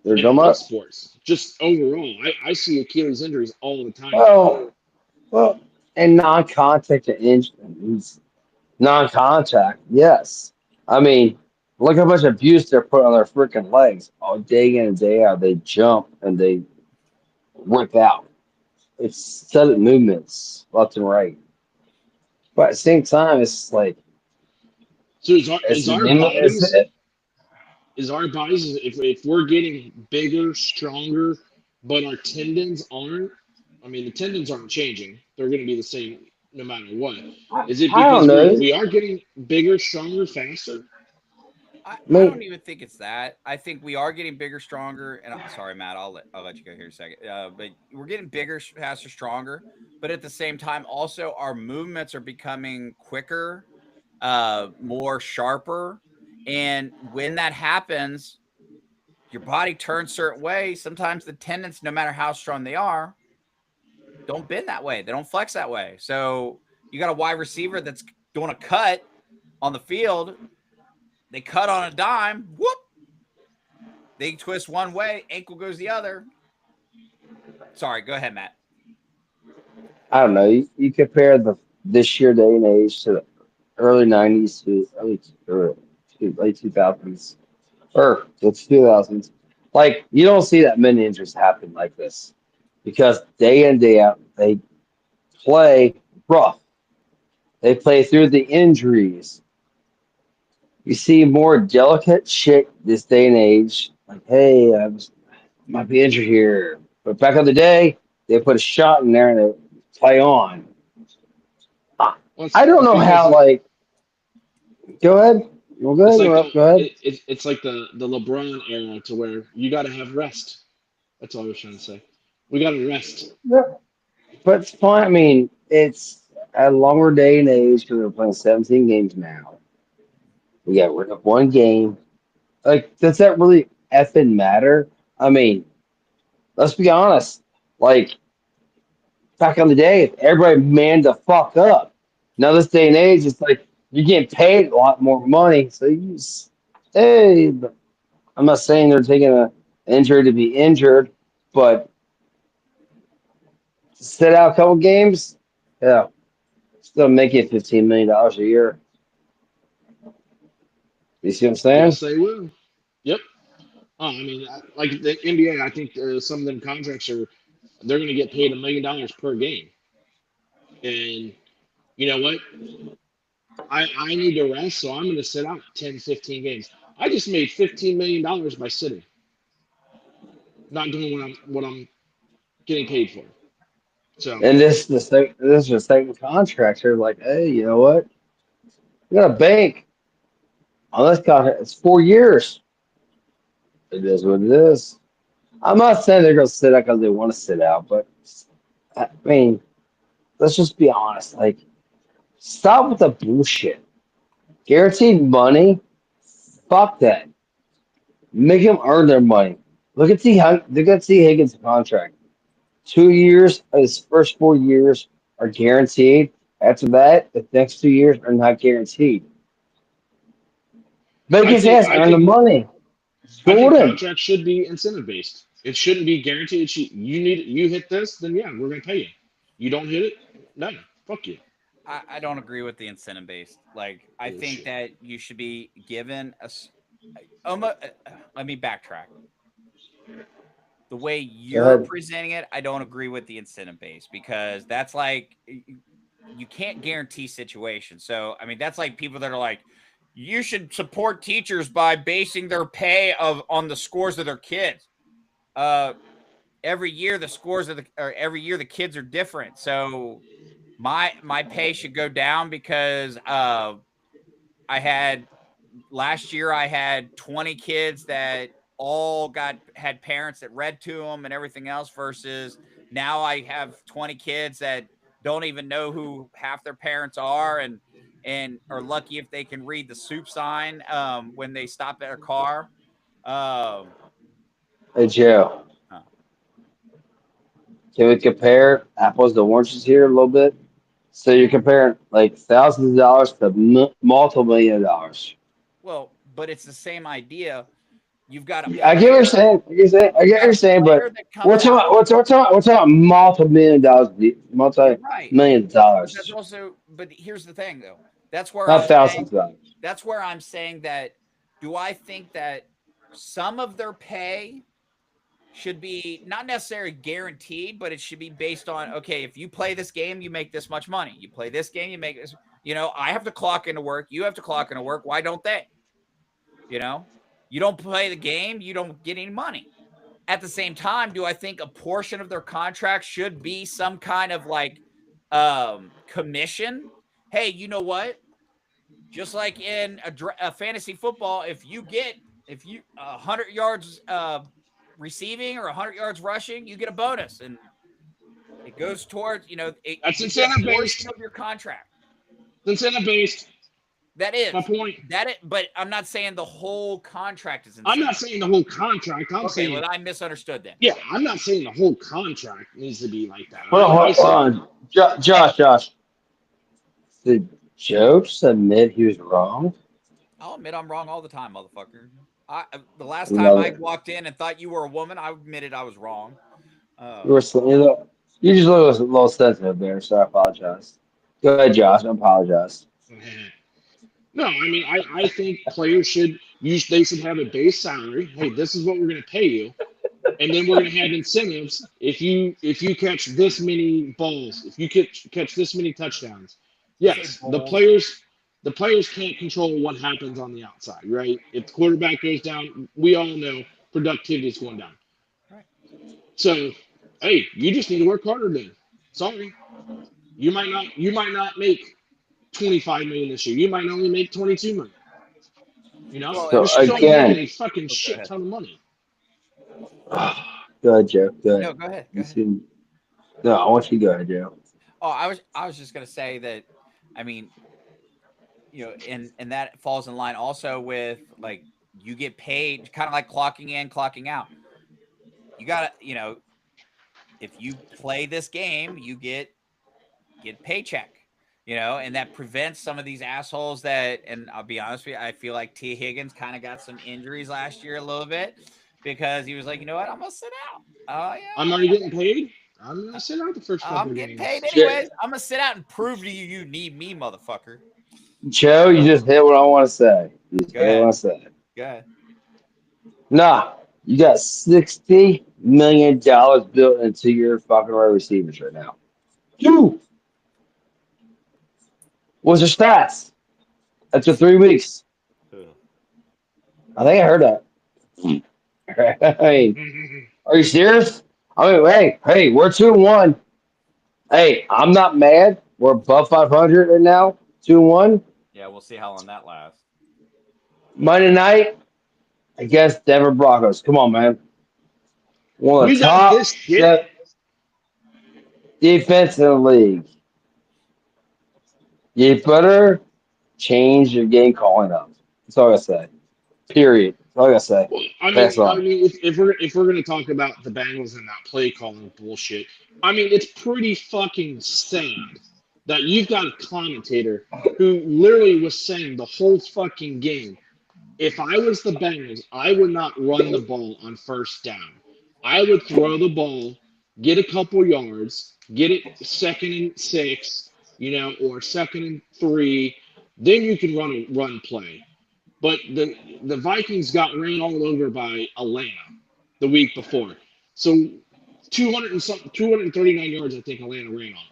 S2: they're
S4: In
S2: dumb
S4: all
S2: up.
S4: sports, just overall, I see Achilles injuries all the time now.
S2: Well, well, and non-contact injuries. Non-contact, yes. I mean, look how much abuse they're putting on their freaking legs. All day in and day out, they jump and they whip out. It's sudden movements left and right. But at the same time, it's like
S4: So
S2: it's it,
S4: is our bodies if we're getting bigger, stronger, but our tendons aren't. I mean, the tendons aren't changing; they're going to be the same no matter what. Is it
S2: I don't
S4: because
S2: know.
S4: we are getting bigger, stronger, faster?
S2: I
S1: I don't
S2: mean,
S1: even think it's that. I think we are getting bigger, stronger. And sorry, Matt, I'll let you go here in a second. But we're getting bigger, faster, stronger. But at the same time, also our movements are becoming quicker, more sharper. And when that happens, your body turns certain way. Sometimes the tendons, no matter how strong they are, don't bend that way. They don't flex that way. So you got a wide receiver that's doing a cut on the field. They cut on a dime. Whoop! They twist one way, ankle goes the other. Sorry, go ahead, Matt.
S2: I don't know. You compare the this year day and age to the early '90s to to late 2000s or the 2000s. Like you don't see that many injuries happen like this because day in day out they play rough. They play through the injuries. You see more delicate shit this day and age. Like, hey, might be injured here, but back in the day, they put a shot in there and they play on. I
S4: Well,
S2: I don't
S4: it's
S2: know
S4: because
S2: how. Like, go ahead. Well, go
S4: it's
S2: ahead.
S4: like
S2: Go ahead.
S4: it's like the LeBron era to where you got to have rest. That's all I was trying to say. We got to rest.
S2: Yeah. But it's fine. I mean, it's a longer day and age because we're playing 17 games now. We got rid of one game. Like, does that really effing matter? I mean, let's be honest. Like, back in the day, everybody manned the fuck up. Now, this day and age, it's like you're getting paid a lot more money. So hey, but I'm not saying they're taking a injury to be injured, but to sit out a couple games, yeah, still make it $15 million a year. You see what I'm saying?
S4: Yes, they will. Yep. I mean, like the NBA, I think some of them contracts are they're going to get paid $1 million per game. And you know what? I need to rest, so I'm going to sit out 10, 15 games. I just made $15 million by sitting, not doing what I'm getting paid for. So
S2: And this is the second contract. They're like, hey, you know what? We got a bank on this contract. It's 4 years. It is what it is. I'm not saying they're going to sit out because they want to sit out, but I mean, let's just be honest. Like, stop with the bullshit. Guaranteed money, fuck that. Make them earn their money. Look at T Higgins' contract. 2 years of his first 4 years are guaranteed. After that, the next 2 years are not guaranteed. Make
S4: I
S2: his
S4: think
S2: ass
S4: I
S2: earn the
S4: think
S2: money.
S4: I think
S2: Jordan.
S4: contracts should be incentive based. It shouldn't be guaranteed. You hit this, then yeah, we're going to pay you. You don't hit it, no, fuck you.
S1: I don't agree with the incentive based. Like, I think
S4: Bullshit.
S1: that you should be given almost, let me backtrack. The way
S2: Go
S1: you're
S2: ahead.
S1: presenting it, I don't agree with the incentive base because that's like you can't guarantee situations. So, I mean, that's like people that are like, you should support teachers by basing their pay of on the scores of their kids. Uh, every year the scores of the or every year the kids are different. So my pay should go down because I had last year I had 20 kids that all got had parents that read to them and everything else versus now I have 20 kids that don't even know who half their parents are and are lucky if they can read the soup sign when they stop at their car. Um,
S2: Hey Joe,
S1: uh,
S2: can we compare apples to oranges here a little bit? So you're comparing like thousands of dollars to multiple million dollars.
S1: but it's the same idea. You've got a
S2: I get what you're
S1: player,
S2: saying. I get what you're saying. I
S1: you've
S2: get what
S1: got
S2: you're
S1: a
S2: saying, but
S1: player that comes out.
S2: we're talking multi million dollars,
S1: You're
S2: multi
S1: right.
S2: million
S1: But that's
S2: dollars,
S1: also, but here's the thing though. That's where
S2: not
S1: I'm
S2: thousands
S1: saying,
S2: of dollars.
S1: that's where I'm saying that do I think that some of their pay should be not necessarily guaranteed, but it should be based on okay, if you play this game, you make this much money. You play this game, you make this, I have to clock into work, you have to clock into work. Why don't they? You know, you don't play the game, you don't get any money. At the same time, do I think a portion of their contract should be some kind of like commission? Hey, you know what? Just like in a fantasy football, if you 100 yards receiving or 100 yards rushing, you get a bonus, and it goes towards
S4: That's
S1: you get a
S4: incentive
S1: portion
S4: based.
S1: of your contract.
S4: It's incentive based.
S1: That
S4: My
S1: is
S4: point.
S1: but I'm not saying the whole contract is
S4: I'm not
S1: incentive.
S4: saying the whole contract. I'm
S1: Okay, well
S4: saying,
S1: I misunderstood then.
S4: yeah, I'm not saying the whole contract needs to be like that.
S2: Hold on,
S4: I
S2: hold
S4: said,
S2: on. Josh. Did Joe just admit he was wrong?
S1: I'll admit I'm wrong all the time, motherfucker. The last time
S2: Love
S1: I
S2: it.
S1: walked in and thought you were a woman, I admitted I was wrong.
S2: You were
S1: Um,
S2: you just look a little sensitive there, so I apologize. Go ahead, Josh. I apologize.
S4: no, I mean, I think players should use, they should have a base salary. Hey, this is what we're going to pay you. And then we're going to have incentives if you catch this many balls, if you catch this many touchdowns.
S1: you say
S4: Yes, the
S1: balls?
S4: players can't control what happens on the outside, right? If the quarterback goes down, we all know productivity is going down.
S1: Right.
S4: So, hey, you just need to work harder then. Sorry. You might not make 25 million this year. You might only make 22 million.
S1: Well,
S4: You're
S2: So
S4: still making
S2: again,
S4: a fucking
S1: oh, go
S4: shit
S1: ahead.
S4: ton of money.
S2: go ahead, Joe. Go
S1: No,
S2: ahead.
S1: go ahead. Go
S2: You
S1: ahead.
S2: seem no. I want you to go ahead, Joe.
S1: Oh, I was just gonna say that. I mean, and that falls in line also with like you get paid kind of like clocking in, clocking out. You gotta, if you play this game, you get paycheck, and that prevents some of these assholes that, and I'll be honest with you, I feel like T. Higgins kind of got some injuries last year a little bit because he was like, you know what, I'm gonna sit out. Oh
S4: I'm already getting paid. I'm gonna sit out the first
S1: yeah,
S4: couple
S1: I'm
S4: of
S1: getting paid
S4: games.
S2: Jo-
S1: anyways. I'm gonna sit out and prove to you you need me, motherfucker.
S2: Joe, you just hit what I want to say. You just
S1: Go
S2: hit what I
S1: ahead.
S2: want to say.
S1: Go ahead.
S2: Nah, you got $60 million built into your fucking wide receivers right now. Dude, what's your stats after 3 weeks?
S1: Ugh.
S2: I think I heard that. Hey, are you serious? I mean, hey, we're 2-1. Hey, I'm not mad. We're above 500 right now. 2-1.
S1: Yeah, we'll see how long that lasts.
S2: Monday night against Denver Broncos. Come on, man. One of
S4: We
S2: the
S4: got this
S2: top
S4: shit.
S2: set defense in the league. You better change your game calling up. That's all I gotta say. Period. That's all I gotta say.
S4: Well, I
S2: Pass
S4: mean, I
S2: on.
S4: mean, if we're gonna talk about the Bengals and that play calling bullshit, I mean, it's pretty fucking sad that you've got a commentator who literally was saying the whole fucking game, if I was the Bengals, I would not run the ball on first down. I would throw the ball, get a couple yards, get it 2nd and 6, or 2nd and 3, then you can run a run play. But the Vikings got ran all over by Atlanta the week before. So 200 and something, 239 yards, I think Atlanta ran on.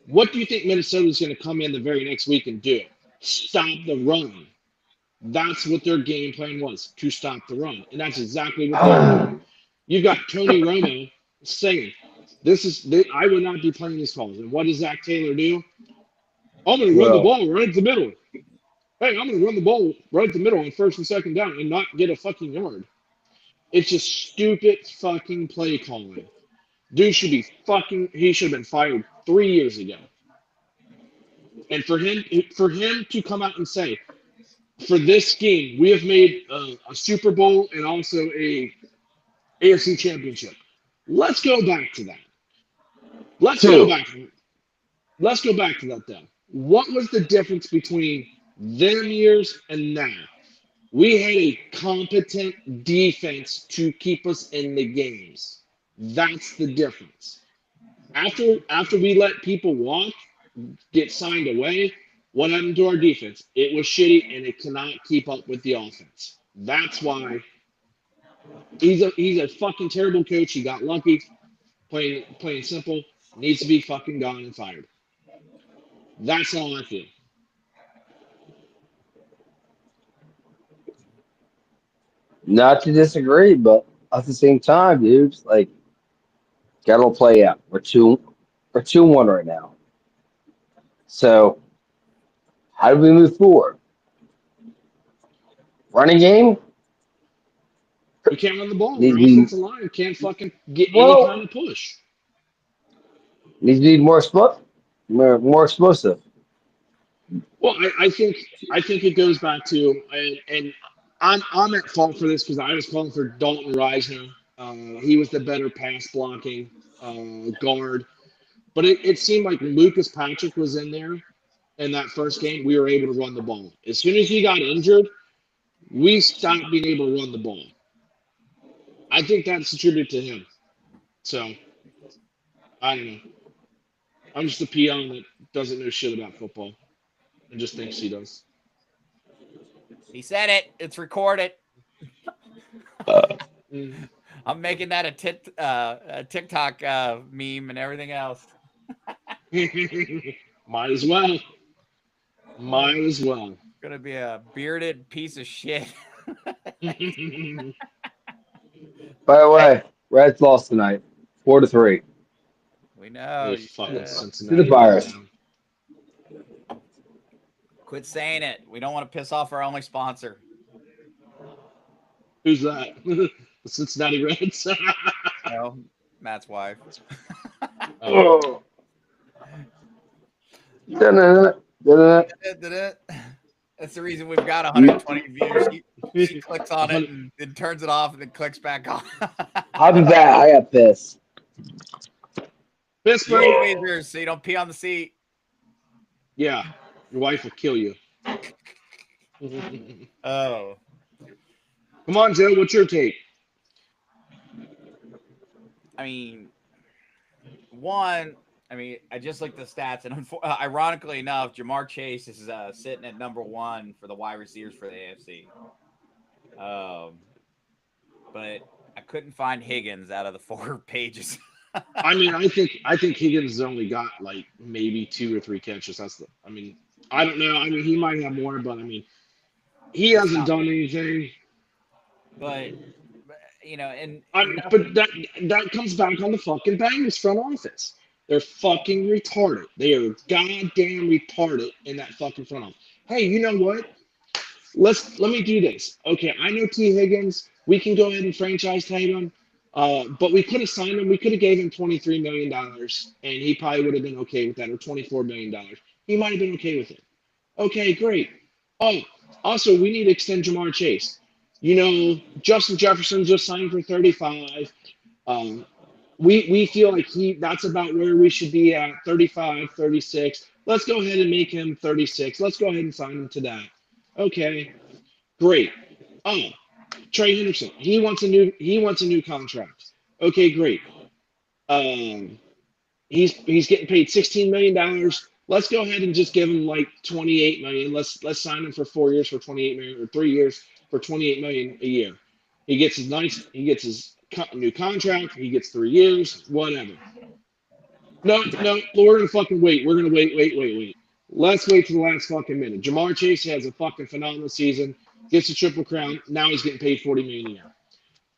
S4: What do you think Minnesota's going to come in the very next week and do? Stop the run. That's what their game plan was, to stop the run. And that's exactly what they are doing. You've got Tony Romo saying, I would not be playing these calls. And what does Zach Taylor do? I'm going to run the
S2: Well,
S4: ball right at the middle. Hey, I'm going to run the ball right at the middle on 1st and 2nd down and not get a fucking yard. It's just stupid fucking play calling. Dude he should have been fired 3 years ago. And for him to come out and say, for this scheme, we have made a Super Bowl and also a AFC Championship. Let's go back to that. Let's go
S2: two.
S4: back. Let's go back to that then. What was the difference between them years and now? We had a competent defense to keep us in the games. That's the difference. After we let people walk, get signed away, what happened to our defense? It was shitty and it cannot keep up with the offense. That's why he's a fucking terrible coach. He got lucky, plain simple. Needs to be fucking gone and fired. That's all I feel.
S2: Not to disagree, but at the same time, dude, like, gotta play out. We're 2-1 right now. So how do we move forward? Running game?
S4: We can't run the ball.
S2: Need
S4: Our
S2: to be
S4: offensive line can't fucking get any kind
S2: well.
S4: of push.
S2: Needs to be more explosive.
S4: Well, I think it goes back to and I'm at fault for this because I was calling for Dalton Reisner. He was the better pass blocking guard, but it seemed like Lucas Patrick was in there in that first game. We were able to run the ball. As soon as he got injured, we stopped being able to run the ball. I think that's attributed to him. So I don't know. I'm just a peon that doesn't know shit about football and just thinks he does.
S1: He said it. It's recorded.
S4: Mm.
S1: I'm making that a TikTok meme and everything else.
S4: Might as well. Might as well.
S1: Gonna be a bearded piece of shit.
S2: By the way, Reds lost tonight, 4-3
S1: We know.
S4: Hey, fucking
S2: to
S4: Cincinnati.
S2: the Virus.
S1: Quit saying it. We don't want to piss off our only sponsor.
S4: Who's that? The Cincinnati Reds.
S1: No, Matt's wife.
S2: Oh. Da-da-da-da-da.
S1: That's the reason we've got 120 views. She clicks on it and turns it off and then clicks back on.
S2: I'll be back. I got pissed.
S4: Pittsburgh.
S1: Tweezers, so you don't pee on the seat.
S4: Yeah, your wife will kill you.
S1: Oh.
S4: Come on, Joe. What's your take?
S1: I mean, I just looked at the stats, and ironically enough, Jamar Chase is sitting at number 1 for the wide receivers for the AFC. But I couldn't find Higgins out of the 4 pages.
S4: I mean, I think Higgins has only got like maybe 2 or 3 catches. I don't know. I mean, he might have more, but I mean, he hasn't done anything.
S1: But and
S4: but that comes back on the fucking Bengals front office. They're fucking retarded. They are goddamn retarded in that fucking front office. Hey, you know what? Let me do this. Okay, I know T. Higgins. We can go ahead and franchise tag him. But we could have signed him. We could have gave him $23 million, and he probably would have been okay with that, or $24 million. He might have been okay with it. Okay, great. Oh, also, we need to extend Jamar Chase. Justin Jefferson just signed for 35. We feel like that's about where we should be at, 35, 36. Let's go ahead and make him 36. Let's go ahead and sign him to that. Okay, great. Oh, Trey Henderson, he wants a new contract. Okay, great. He's getting paid $16 million let's go ahead and just give him like 28 million. Let's sign him for 4 years for 28 million or 3 years for 28 million a year. He gets his new contract. He gets 3 years, whatever. No, no, we're gonna fucking wait. We're gonna wait. Let's wait to the last fucking minute. Jamar Chase has a fucking phenomenal season, gets a triple crown. Now he's getting paid 40 million a year.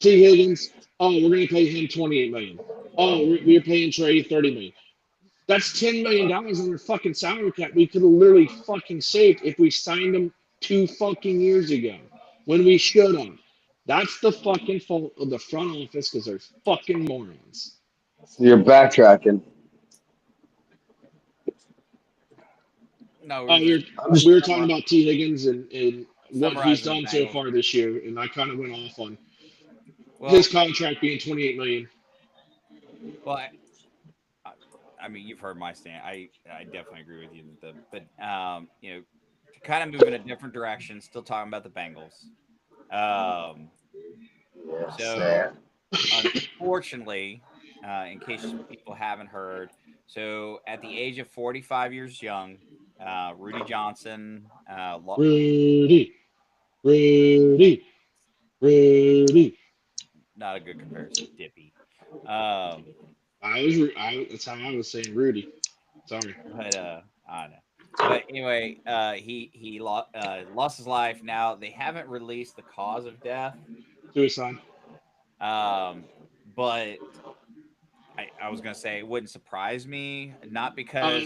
S4: T. Higgins, oh, we're gonna pay him 28 million. Oh, we're paying Trey 30 million. That's $10 million on your fucking salary cap. We could have literally fucking saved if we signed him 2 fucking years ago when we should have. That's the fucking fault of the front office because they're fucking morons.
S2: So you're backtracking.
S1: No, we
S4: Oh,
S1: were just
S2: I'm just
S4: we were talking about T. Higgins and what he's
S1: summarizing the
S4: done so
S1: Bengals.
S4: far this year, and I kind of went off on his
S1: Well,
S4: contract being 28 million.
S1: well, I, I mean, you've heard my stand. I definitely agree with you. But to kind of move in a different direction, still talking about the Bengals. Um,
S2: yeah,
S1: so
S2: sad.
S1: unfortunately, in case people haven't heard, so at the age of 45 years young, Rudy Johnson,
S4: Rudy, Rudy, Rudy.
S1: not a good comparison, Dippy. Um,
S4: That's how I was saying Rudy. Sorry.
S1: but I don't know. But anyway, lost his life. Now they haven't released the cause of death.
S4: Suicide.
S1: Um, but I was gonna say it wouldn't surprise me,
S4: Uh,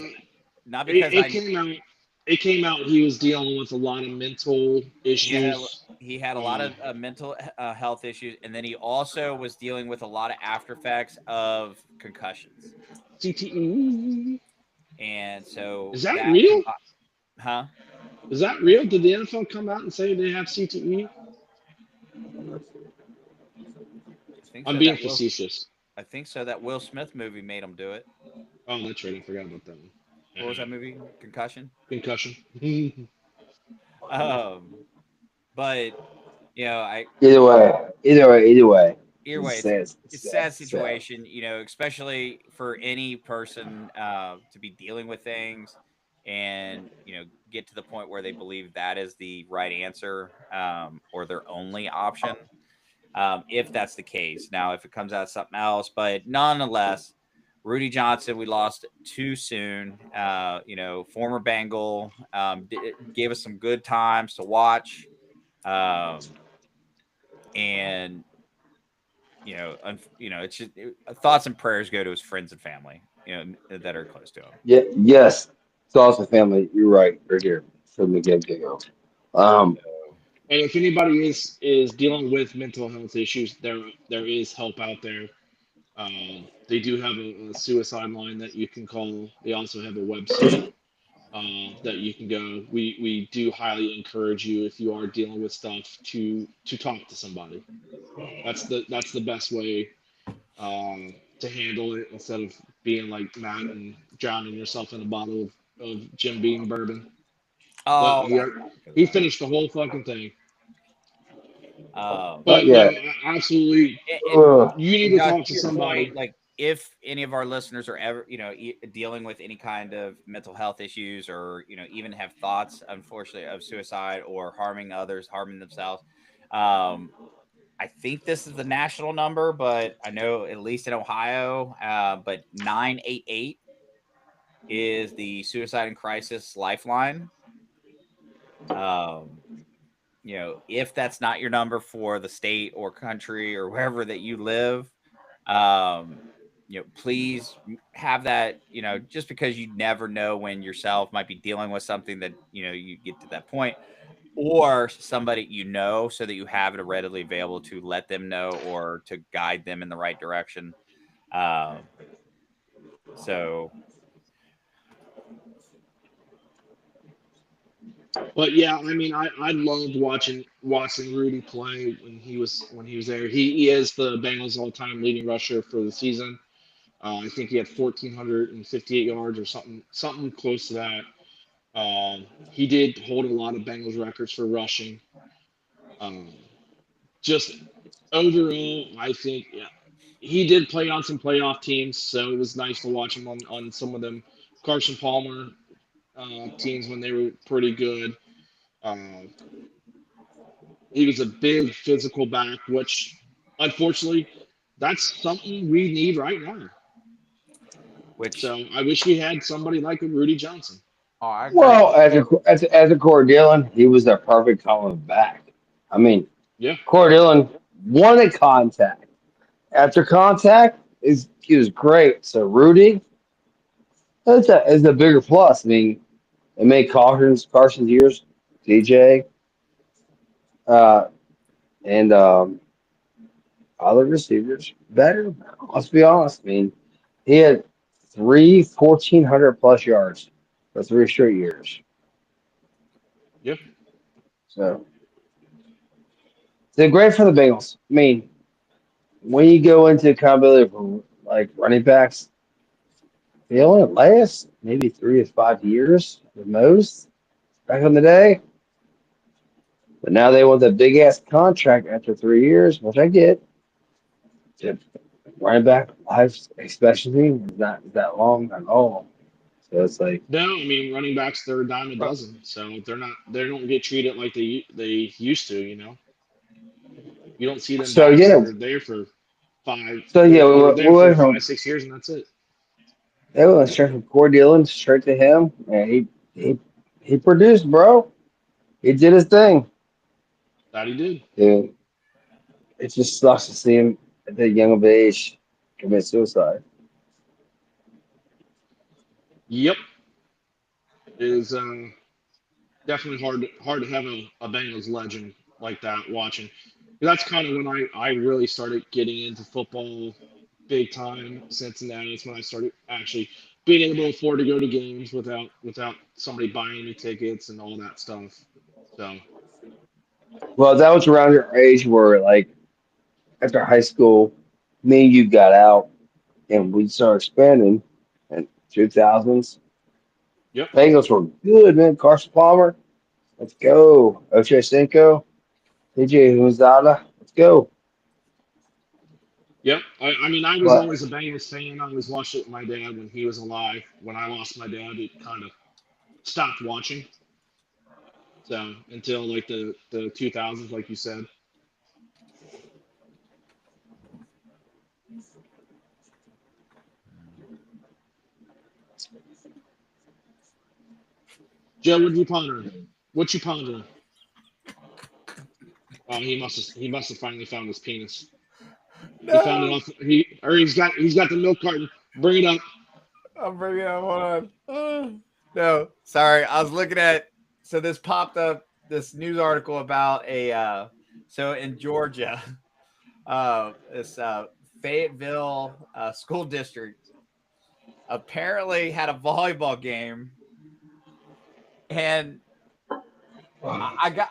S1: not
S4: it,
S1: because
S4: it
S1: I
S4: came out. It came out he was dealing with a lot of mental
S1: he had
S4: issues.
S1: he had a lot
S4: Uh,
S1: of mental health issues, and then he also was dealing with a lot of after effects of concussions,
S4: CTE.
S1: and so
S4: Is that
S1: that
S4: real?
S1: huh?
S4: Is that real? Did the NFL come out and say they have CTE?
S1: I think
S4: I'm
S1: so.
S4: being facetious.
S1: I think so. That Will Smith movie made him do it.
S4: Oh, that's right. I forgot about that one.
S1: What was that movie? Concussion.
S4: Concussion.
S1: Um, but I
S2: Either way.
S1: either
S2: It's
S1: way,
S2: sad. It's
S1: it's a
S2: sad.
S1: sad
S2: It's sad.
S1: situation, especially for any person to be dealing with things and get to the point where they believe that is the right answer or their only option. If that's the case, now if it comes out something else, but nonetheless, Rudy Johnson, we lost too soon. Former Bengal, gave us some good times to watch, um, and it's just thoughts and prayers go to his friends and family, that are close to him.
S2: Yeah. Yes. It's also family. You're right. Right here from the get go. Um.
S1: So,
S4: And if anybody is dealing with mental health issues, there is help out there. They do have a suicide line that you can call. They also have a website that you can go. We do highly encourage you if you are dealing with stuff to talk to somebody. That's the best way to handle it instead of being like Matt and drowning yourself in a bottle of Jim Beam bourbon. But
S1: oh, that's not because of
S4: he
S1: that.
S4: finished the whole fucking thing.
S2: Not
S4: But no,
S2: yet.
S4: absolutely,
S1: And
S2: Ugh.
S4: you need
S1: and
S4: to
S1: Josh,
S4: talk
S1: to
S4: to
S1: your point,
S4: somebody.
S1: like if any of our listeners are ever, dealing with any kind of mental health issues, or even have thoughts, unfortunately, of suicide or harming others, harming themselves, um, I think this is the national number, but I know at least in Ohio, but 988 is the suicide and crisis lifeline. Um, if that's not your number for the state or country or wherever that you live, um, please have that, just because you never know when yourself might be dealing with something that, you get to that point, or somebody, so that you have it readily available to let them know or to guide them in the right direction. Um, so,
S4: But yeah, I mean, I loved watching Rudy play when he was there. He is the Bengals all time leading rusher for the season. I think he had 1,458 yards or something close to that. He did hold a lot of Bengals records for rushing. Um, just overall, I think yeah, he did play on some playoff teams, so it was nice to watch him on some of them. Carson Palmer teams when they were pretty good. Uh, he was a big physical back, which unfortunately, that's something we need right now.
S1: Which,
S4: So I wish we had somebody like a Rudy Johnson.
S1: oh, I agree.
S2: Well, as a Corey Dillon, he was a perfect coming back. I mean,
S4: Yeah,
S2: Corey Dillon wanted contact. After contact, is he was great. So Rudy, is a bigger plus. I mean, it made Carson's years, DJ, uh, and other receivers better. Let's be honest. I mean, he had 1,400 plus yards for 3 straight years.
S4: yeah.
S2: So they're great for the Bengals. I mean, when you go into accountability for like running backs, they only last maybe 3 to 5 years the most back in the day. But now they want the big ass contract after 3 years, which I get. The running back life expectancy is not that long at all. So it's like,
S4: No, I mean running backs they're a dime a dozen, so they don't get treated like they used to. You don't see them
S2: so
S4: backs that
S2: yeah,
S4: are there for five.
S2: so yeah,
S4: They're
S2: we
S4: there for
S2: went from
S4: 5 6 years and that's it.
S2: they went straight from Corey Dillon straight to him, and he he produced, bro. He did his thing.
S4: That he did.
S2: Dude, it just sucks to see him at that young of age commit suicide.
S4: Yep, it is definitely hard to have a Bengals legend like that watching. That's kind of when I really started getting into football big time. Cincinnati. That's when I started actually being able to afford to go to games without somebody buying me tickets and all that stuff. So
S2: Well, that was around your age where, like, after high school, me and you got out and we started expanding in 2000s.
S4: yep,
S2: Bengals were good, man. Carson Palmer, let's go. Ocho Cinco, DJ Huzada, let's go.
S4: yep. I mean I was
S2: But
S4: always a Bengals fan. I always watched it with my dad when he was alive. When I lost my dad, it kind of stopped watching. So until like the 2000s, like you said. Joe, what you pondering? What you pondering? Oh, he must have finally found his penis. He found it
S1: No,
S4: off. He's got the milk carton. Bring it up.
S1: I'm bringing up. Hold on. No, sorry. I was looking at. So this popped up. This news article about a. So in Georgia, this Fayetteville school district apparently had a volleyball game, and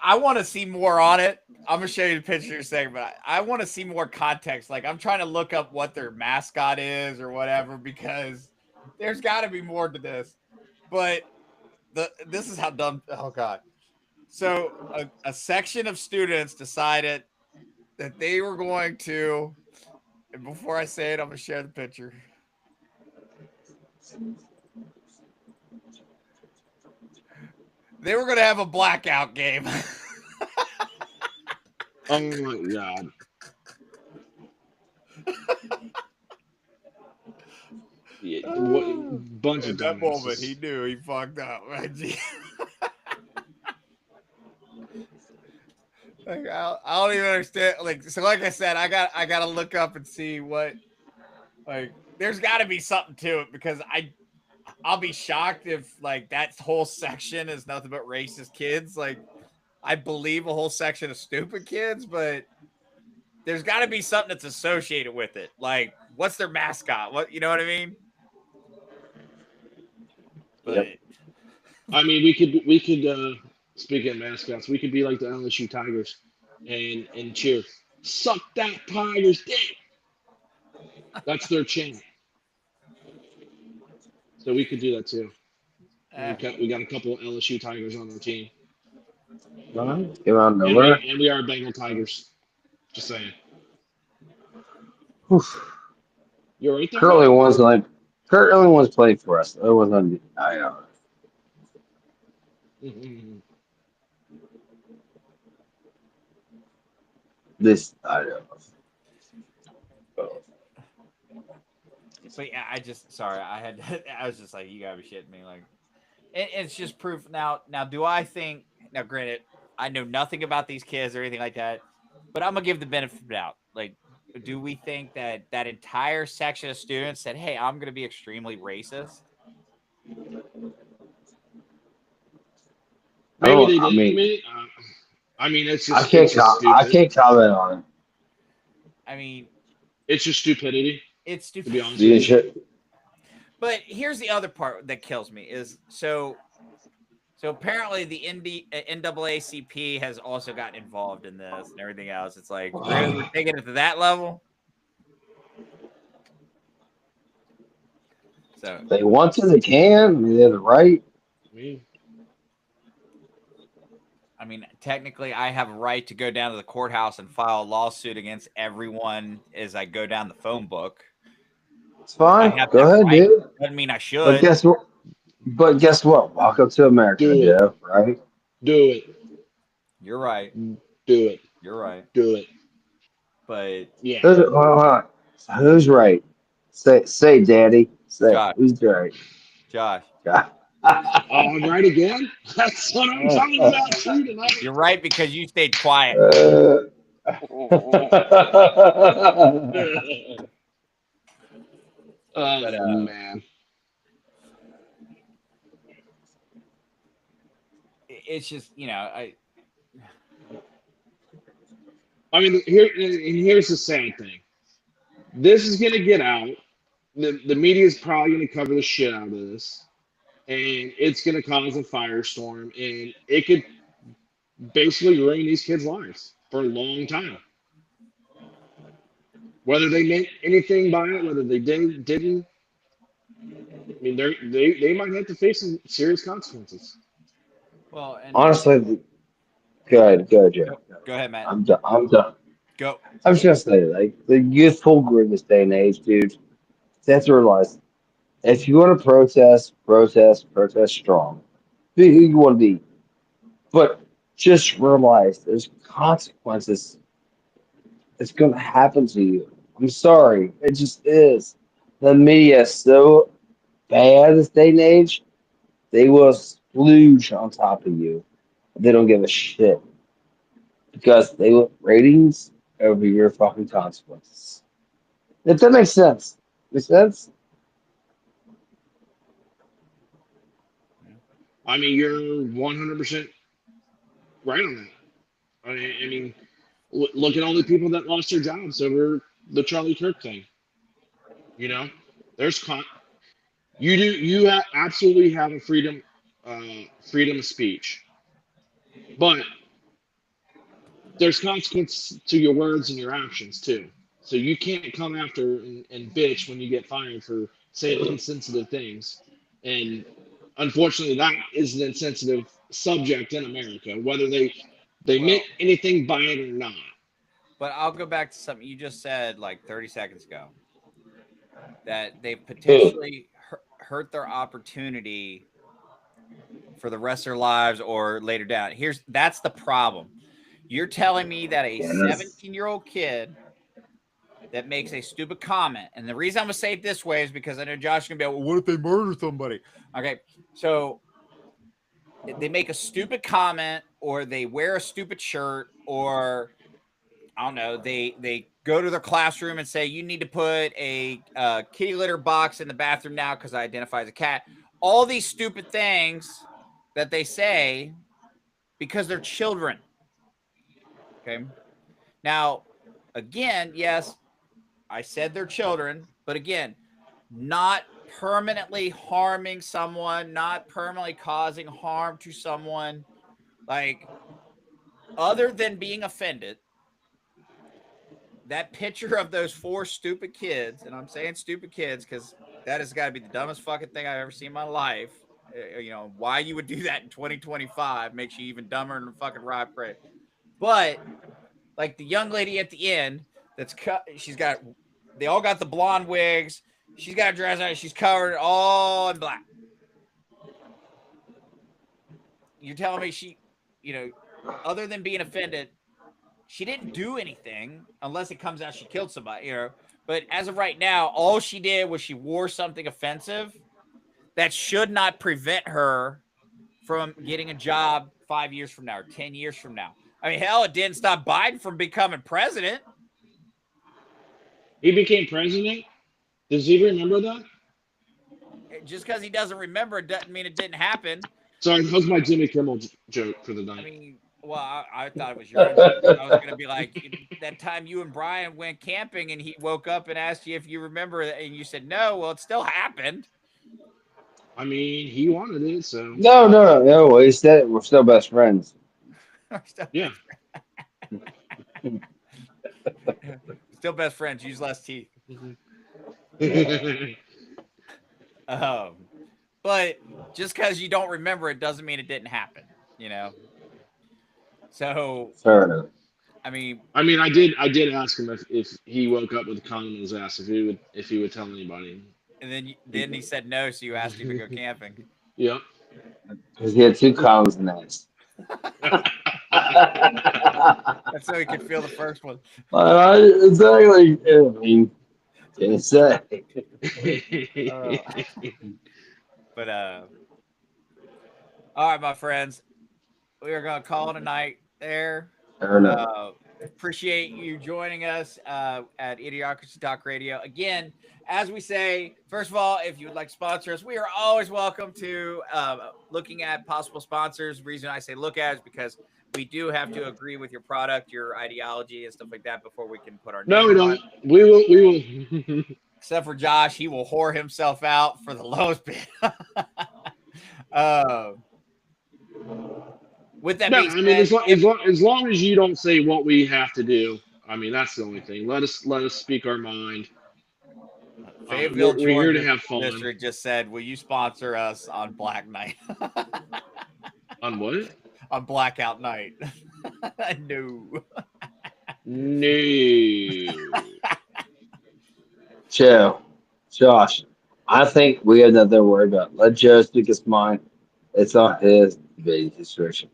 S1: I want to see more on it. I'm gonna show you the picture in a second, but I want to see more context. Like I'm trying to look up what their mascot is or whatever because there's got to be more to this. But this is how dumb. Oh god. So a section of students decided that they were going to. And before I say it, I'm gonna share the picture. They were gonna have a blackout game.
S4: Oh my god. Yeah, what bunch of
S1: In that moment, he
S4: dumbasses.
S1: knew he fucked up. Right? Like I don't even understand. Like so, like I said, I got to look up and see what like. There's got to be something to it because I'll be shocked if like that whole section is nothing but racist kids. Like I believe a whole section of stupid kids, but there's got to be something that's associated with it. Like what's their mascot? What you know what I mean? But
S2: yep,
S4: I mean, we could speaking of mascots, we could be like the LSU Tigers and cheer. Suck that Tigers dick. That's their chant. So we could do that too.
S1: eh,
S4: We got a couple of LSU Tigers on our team,
S2: all right, came out of
S4: and we
S2: nowhere.
S4: and we are Bengal Tigers. Just saying.
S2: Whew.
S4: You're right there,
S2: Kurt
S4: bud.
S2: only wants like Kurt only wants playing for us. The other one's on. I know. This I don't know.
S1: But yeah, I just sorry, I had I was just like, you gotta be shitting me. Like, it's just proof. Now, do I think? Now, granted, I know nothing about these kids or anything like that, but I'm gonna give the benefit of the doubt. Like, do we think that that entire section of students said, "Hey, I'm gonna be extremely racist"?
S2: I
S4: Maybe
S2: don't.
S4: they
S2: I
S4: did.
S2: mean,
S4: I mean,
S2: I
S4: it's just
S2: can't. I
S4: stupid.
S2: can't comment on it.
S1: I mean,
S4: It's just stupidity,
S1: it's
S4: to
S1: stupid.
S4: be honest with
S2: You
S4: you.
S2: should.
S1: But here's the other part that kills me is so apparently the NAACP has also gotten involved in this and everything else. It's like, really, we're taking it to that level. So
S2: If they want to, they can. I mean, they have the right.
S4: I mean,
S1: I mean, technically, I have a right to go down to the courthouse and file a lawsuit against everyone as I go down the phone book.
S2: It's
S1: I
S2: fine.
S1: have
S2: Go
S1: that
S2: ahead,
S1: right.
S2: dude.
S1: Doesn't mean I
S2: But
S1: should.
S2: guess what? But guess what? Welcome to America,
S4: do it,
S2: Jeff. Right?
S4: do it,
S1: You're right.
S4: do it,
S1: You're right.
S4: do it.
S1: But
S4: Yeah.
S2: Hold on. Who's right? Say, Daddy. Say,
S1: Josh,
S2: who's right?
S1: Josh,
S2: God.
S4: All right again. That's what I'm talking about too tonight.
S1: you're right because you stayed quiet.
S2: Uh,
S1: But
S4: Oh man.
S1: it's just I
S4: I mean, here's the sad thing. This is gonna get out. The media is probably gonna cover the shit out of this, and it's gonna cause a firestorm, and it could basically ruin these kids' lives for a long time. Whether they meant anything by it, whether they didn't, I mean, they might have to face some serious consequences.
S1: well and
S2: Honestly,
S1: but
S2: go, Jeff.
S1: go ahead, Matt.
S2: I'm done. I'm done.
S1: Go.
S2: I'm just gonna say, like, the youthful group this day and age, dude, they have to realize if you want to protest strong. Be who you want to be. But just realize there's consequences that's going to happen to you. I'm sorry. It just is. The media is so bad this day and age, they will splooge on top of you. They don't give a shit because they want ratings over your fucking consequences. If that makes sense. Makes sense?
S4: I mean, you're 100% right on that. I mean, look at all the people that lost their jobs over the Charlie Kirk thing. You know, there's absolutely have a freedom of speech, but there's consequence to your words and your actions too. So you can't come after and bitch when you get fired for saying insensitive things. And unfortunately, that is an insensitive subject in America, whether they meant
S1: Well,
S4: anything by it or not.
S1: but I'll go back to something you just said like 30 seconds ago that they
S2: Who?
S1: potentially hurt their opportunity for the rest of their lives or later down. That's the problem. You're telling me that a
S2: Yes.
S1: 17-year-old kid that makes a stupid comment, and the reason I'm gonna say it this way is because I know Josh is gonna be like, well, what if they murder somebody? Okay, so they make a stupid comment, or they wear a stupid shirt, or I don't know, they go to their classroom and say you need to put a kitty litter box in the bathroom now because I identify as a cat. All these stupid things that they say because they're children. Okay. Now, again, yes, I said they're children, but again, not permanently harming someone, not permanently causing harm to someone, like other than being offended. That picture of those four stupid kids, and I'm saying stupid kids because that has got to be the dumbest fucking thing I've ever seen in my life. Why you would do that in 2025 makes you even dumber than a fucking rock crate. But like the young lady at the end that's cut, they all got the blonde wigs. She's got a dress on, she's covered all in black. you're telling me she, other than being offended, she didn't do anything unless it comes out she killed somebody, But as of right now, all she did was she wore something offensive that should not prevent her from getting a job 5 years from now or 10 years from now. I mean, hell, it didn't stop Biden from becoming president.
S4: He became president? Does he remember that?
S1: Just because he doesn't remember it doesn't mean it didn't happen.
S4: Sorry, that was my Jimmy Kimmel joke for the night.
S1: I mean, well, I thought it was your own joke. I was going to be like, that time you and Brian went camping and he woke up and asked you if you remember it, and you said no. Well, it still happened.
S4: I mean, he wanted it, so.
S2: No. He said we're still best friends.
S4: Yeah.
S1: Still best friends. Use less teeth. But just because you don't remember it doesn't mean it didn't happen, So
S2: fair enough.
S1: I mean,
S4: I did ask him if he woke up with a condom in his ass, if he would tell anybody.
S1: And then he said no, so you asked him to go camping.
S4: Yep.
S2: Because he had 2 condoms in that.
S1: That's so he could feel the first one.
S2: Exactly. I mean, can't say.
S1: But all right, my friends, we are gonna call it a night there.
S2: Fair enough.
S1: Appreciate you joining us at Idiocracy Talk Radio. Again, as we say, first of all, if you would like to sponsor us, we are always welcome to looking at possible sponsors. The reason I say look at is because we do have to agree with your product, your ideology, and stuff like that before we can put our name
S4: No, we don't.
S1: on.
S4: We will.
S1: Except for Josh, he will whore himself out for the lowest bid. With that being said,
S4: as long as you don't say what we have to do, I mean, that's the only thing. Let us speak our mind.
S1: Fayetteville,
S4: we're here to
S1: Georgia
S4: have fun.
S1: District just said, "Will you sponsor us on Black Night?"
S4: On what?
S1: On Blackout Night. No.
S4: No.
S2: Josh, I think we have nothing to worry about. Let Joe speak his mind. It's on his baby situation.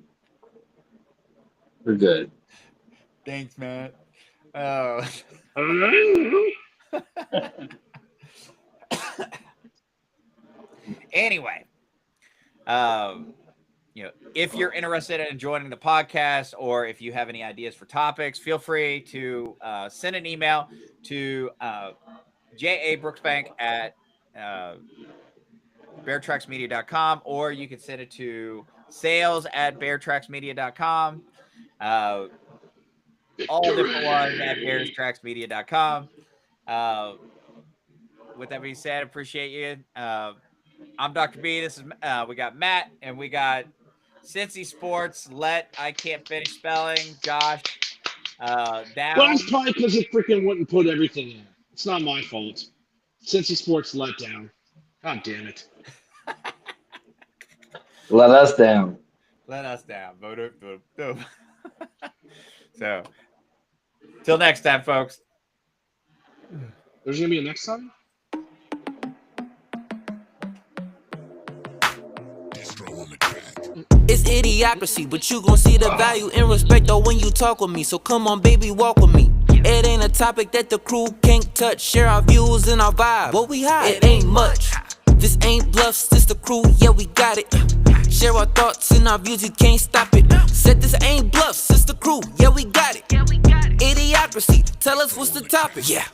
S2: We're good.
S1: Thanks, Matt. Anyway, if you're interested in joining the podcast, or if you have any ideas for topics, feel free to send an email to J.A. Brooksbank at beartracksmedia.com, or you can send it to sales@beartracksmedia.com. All different ones at beartracksmedia.com. With that being said, appreciate you. I'm Dr. B. This is we got Matt, and we got Cincy Sports. I can't finish spelling. Josh. Down.
S4: Well, it's probably because it freaking wouldn't put everything in. It's not my fault. Cincy Sports let down. God damn it.
S2: Let us down.
S1: Let us down. So, till next time, folks.
S4: There's going to be a next time?
S3: It's idiocracy, but you gon' see the value and respect though when you talk with me. So come on, baby, walk with me. It ain't a topic that the crew can't touch. Share our views and our vibe. What we hide, it ain't much. This ain't bluffs, this the crew, yeah, we got it. Share our thoughts and our views, you can't stop it. Said this ain't bluffs, it's the crew, yeah, we got it. Idiocracy, tell us what's the topic, yeah.